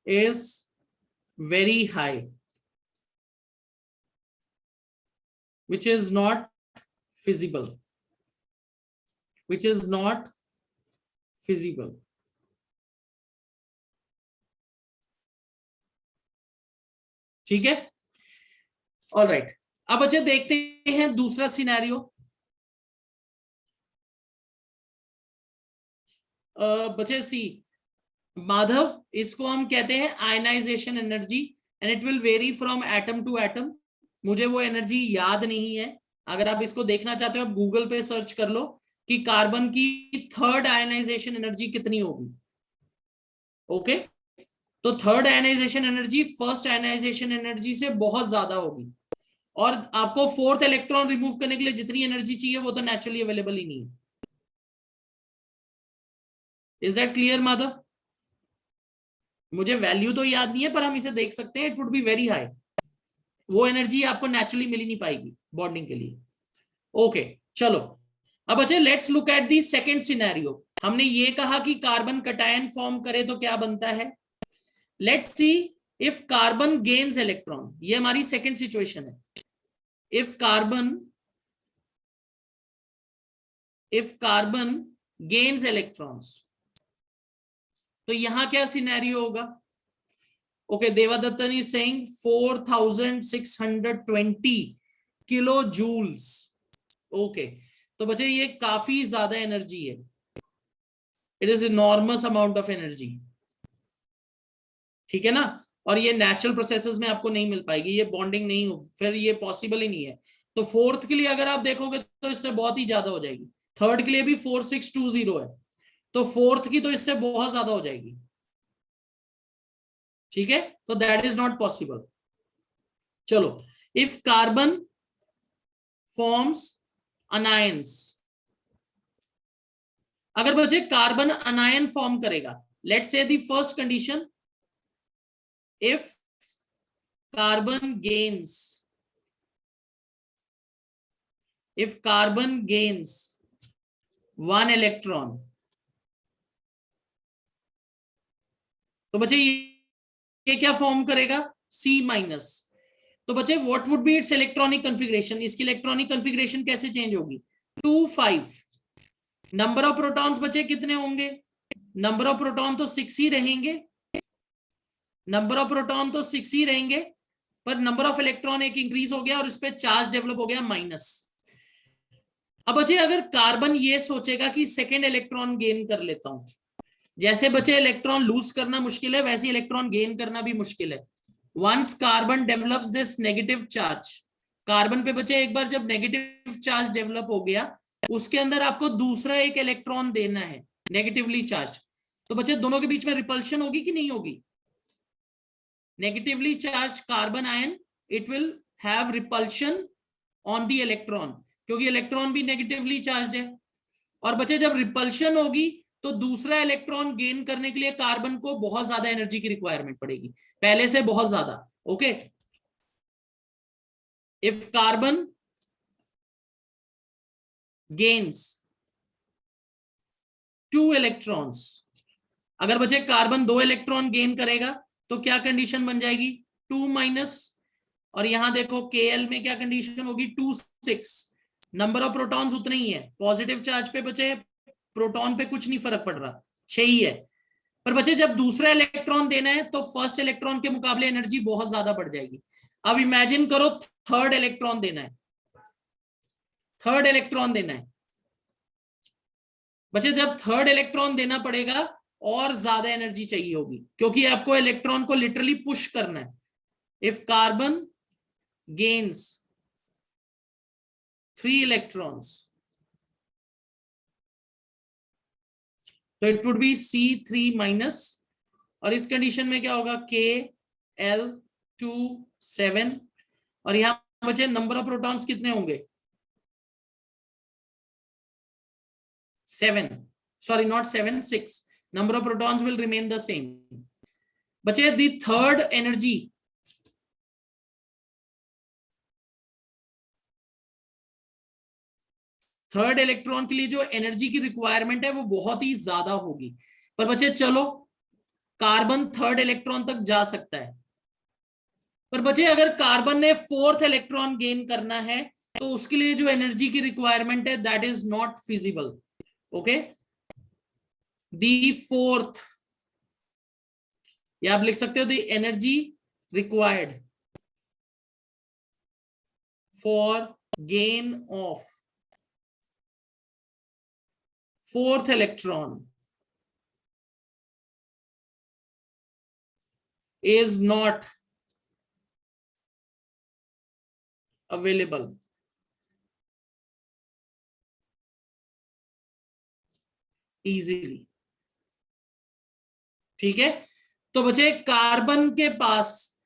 Speaker 1: is very high, which is not feasible, which is not feasible. ठीक है, ऑल राइट। अब अच्छा देखते हैं दूसरा सिनेरियो। बचे सी माधव, इसको हम कहते हैं ionisation energy and it will vary from atom to atom. मुझे वो एनर्जी याद नहीं है, अगर आप इसको देखना चाहते हो आप गूगल पे सर्च कर लो कि कार्बन की थर्ड आयनाइजेशन एनर्जी कितनी होगी। ओके, तो third ionisation energy first ionisation energy से बहुत ज्यादा होगी, और आपको फोर्थ इलेक्ट्रॉन रिमूव करने के लिए जितनी एनर्जी चाहिए वो तो नेचुरली अवेलेबल ही नहीं है। Is that clear Madhav? मुझे वैल्यू तो याद नहीं है पर हम इसे देख सकते हैं, it would be very high. वो एनर्जी आपको नेचुरली मिल ही नहीं पाएगी बॉन्डिंग के लिए। ओके चलो, अब अच्छा let's look at the second scenario. हमने ये कहा कि कार्बन कटायन फॉर्म करे तो क्या बनता है। Let's see if carbon gains electron, ये हमारी सेकंड सिचुएशन है। इफ कार्बन गेन्स इलेक्ट्रॉन्स, तो यहां क्या सिनेरियो होगा। Okay, Devadattan is saying 4620 kilo joules. Okay, तो बच्चे ये काफी ज्यादा एनर्जी है, it is enormous amount of energy, ठीक है ना। और ये नेचुरल प्रोसेसेस में आपको नहीं मिल पाएगी, ये बॉन्डिंग नहीं हो, फिर ये पॉसिबल ही नहीं है। तो फोर्थ के लिए अगर आप देखोगे तो इससे बहुत ही ज्यादा हो जाएगी। थर्ड के लिए भी 4620 है, तो फोर्थ की तो इससे बहुत ज्यादा हो जाएगी, ठीक है। तो दैट इज नॉट पॉसिबल। चलो, इफ कार्बन फॉर्म्स अनायंस, अगर बच्चे कार्बन अनायन फॉर्म करेगा, let's say the first condition, if carbon gains 1 electron, तो बच्चे ये क्या फॉर्म करेगा, C माइनस। तो बच्चे what would be it's electronic configuration, इसकी इलेक्ट्रॉनिक कॉन्फ़िगरेशन कैसे चेंज होगी, 2 5। नंबर ऑफ प्रोटॉन्स बच्चे कितने होंगे, नंबर ऑफ प्रोटॉन तो 6 ही रहेंगे, नंबर ऑफ प्रोटॉन तो 6 ही रहेंगे, पर नंबर ऑफ इलेक्ट्रॉन एक इंक्रीज हो गया और इस पे चार्ज डेवलप हो गया माइनस। अब बच्चे अगर कार्बन ये सोचेगा कि सेकेंड इलेक्ट्रॉन गेन कर लेता हूं, जैसे बच्चे इलेक्ट्रॉन लूज करना मुश्किल है वैसे इलेक्ट्रॉन गेन करना भी मुश्किल है। Once carbon develops this negative charge, carbon पे बच्चे एक बार जब नेगेटिव चार्ज डेवलप हो गया, उसके अंदर आपको दूसरा एक इलेक्ट्रॉन देना है नेगेटिवली चार्ज। तो बच्चे दोनों के बीच में रिपल्शन होगी कि नहीं होगी, negatively charge carbon ion it will have repulsion on the electron, क्योंकि इलेक्ट्रॉन भी नेगेटिवली चार्ज है। और बच्चे जब रिपल्शन होगी तो दूसरा इलेक्ट्रॉन गेन करने के लिए कार्बन को बहुत ज्यादा एनर्जी की रिक्वायरमेंट पड़ेगी, पहले से बहुत ज्यादा। Okay, if carbon gains 2 electrons, अगर बच्चे कार्बन 2 इलेक्ट्रॉन गेन करेगा तो क्या कंडीशन बन जाएगी, 2 माइनस, और यहां देखो Kl में क्या कंडीशन होगी, 2 6। नंबर ऑफ प्रोटॉन्स उतने ही है, पॉजिटिव चार्ज पे बचे प्रोटॉन पे कुछ नहीं फर्क पड़ रहा, 6 ही है। पर बच्चे जब दूसरा इलेक्ट्रॉन देना है तो फर्स्ट इलेक्ट्रॉन के मुकाबले एनर्जी बहुत ज्यादा बढ़ जाएगी। अब इमेजिन करो थर्ड इलेक्ट्रॉन देना है, थर्ड इलेक्ट्रॉन देना है बच्चे, जब थर्ड इलेक्ट्रॉन देना पड़ेगा और ज्यादा एनर्जी चाहिए होगी, क्योंकि आपको इलेक्ट्रॉन को लिटरली पुश करना है। इफ कार्बन गेन्स 3 इलेक्ट्रॉन्स, तो it would be C3 minus, और इस कंडीशन में क्या होगा, Kl 2 7, और यहां बचे नंबर ऑफ प्रोटॉन्स कितने होंगे 7, sorry not 7, 6. Number of protons will remain the same. बचे the third energy, third electron के लिए जो एनर्जी की रिक्वायरमेंट है वो बहुत ही ज्यादा होगी। पर बच्चे चलो, कार्बन थर्ड इलेक्ट्रॉन तक जा सकता है, पर बच्चे अगर कार्बन ने फोर्थ इलेक्ट्रॉन गेन करना है तो उसके लिए जो एनर्जी की रिक्वायरमेंट है that is not feasible. Okay, the fourth, या आप लिख सकते हो the energy required for gain of fourth electron is not available easily। ठीक है, तो बचे कार्बन के पास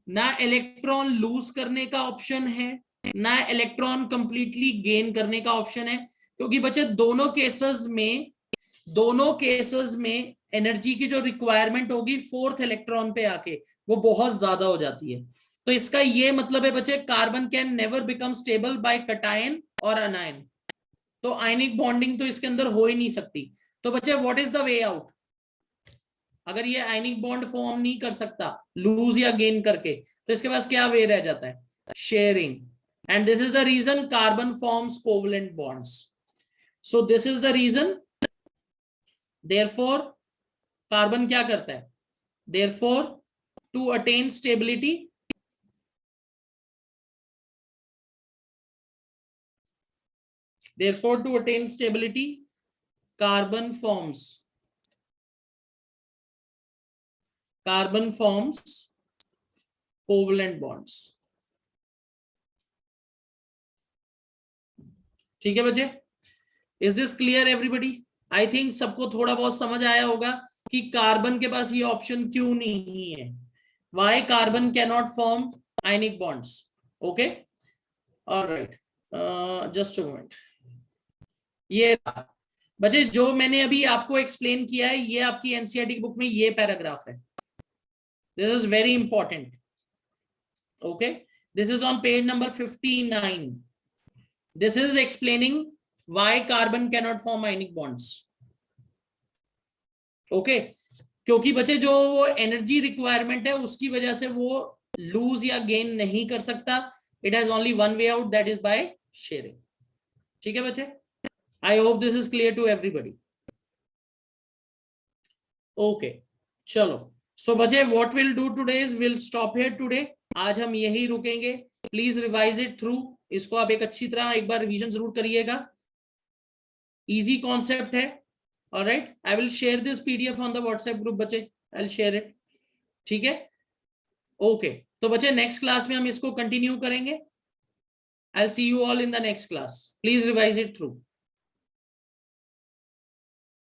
Speaker 1: ना इलेक्ट्रॉन लूज करने का ऑप्शन है, ना इलेक्ट्रॉन कंप्लीटली गेन करने का ऑप्शन है, क्योंकि बच्चे दोनों केसेस में एनर्जी की जो रिक्वायरमेंट होगी फोर्थ इलेक्ट्रॉन पे आके वो बहुत ज्यादा हो जाती है। तो इसका ये मतलब है बच्चे, carbon can never become stable by cation और अनायन, तो आयनिक बॉन्डिंग तो इसके अंदर हो ही नहीं सकती। तो बच्चे what is the way out? अगर ये आयनिक बॉन्ड फॉर्म नहीं कर सकता लूज या गेन करके, तो इसके पास क्या वे रह जाता है? Sharing. And this is the reason carbon forms covalent bonds. So this is the reason, therefore carbon क्या करता है? Therefore to attain stability, carbon forms covalent bonds। ठीक है बच्चे, is this clear everybody? I think सबको थोड़ा बहुत समझ आया होगा कि कार्बन के पास ये ऑप्शन क्यों नहीं है, Y carbon can not form ionic bonds. Okay, alright, just a moment. ये बच्चे जो मैंने अभी आपको एक्सप्लेन किया है ये आपकी एनसीईआरटी की बुक में ये पैराग्राफ है, this is very important. Okay, this is on page number 59। This is explaining why carbon can not form ionic bonds. Okay, क्योंकि बच्चे जो वो एनर्जी रिक्वायरमेंट है उसकी वजह से वो लूज या गेन नहीं कर सकता, it has only one way out, that is by sharing. ठीक है बच्चे, I hope this is clear to everybody. Okay, चलो, so बच्चे what we'll do today is we'll stop here today। आज हम यही रुकेंगे। Please revise it through, इसको आप एक अच्छी तरह एक बार रिवीजन जरूर करिएगा, easy concept है। Alright, I will share this PDF on the WhatsApp group बच्चे, I'll share it। ठीक है, okay, तो बच्चे नेक्स्ट क्लास में हम इसको कंटिन्यू करेंगे। I'll see you all in the next class. Please revise it through.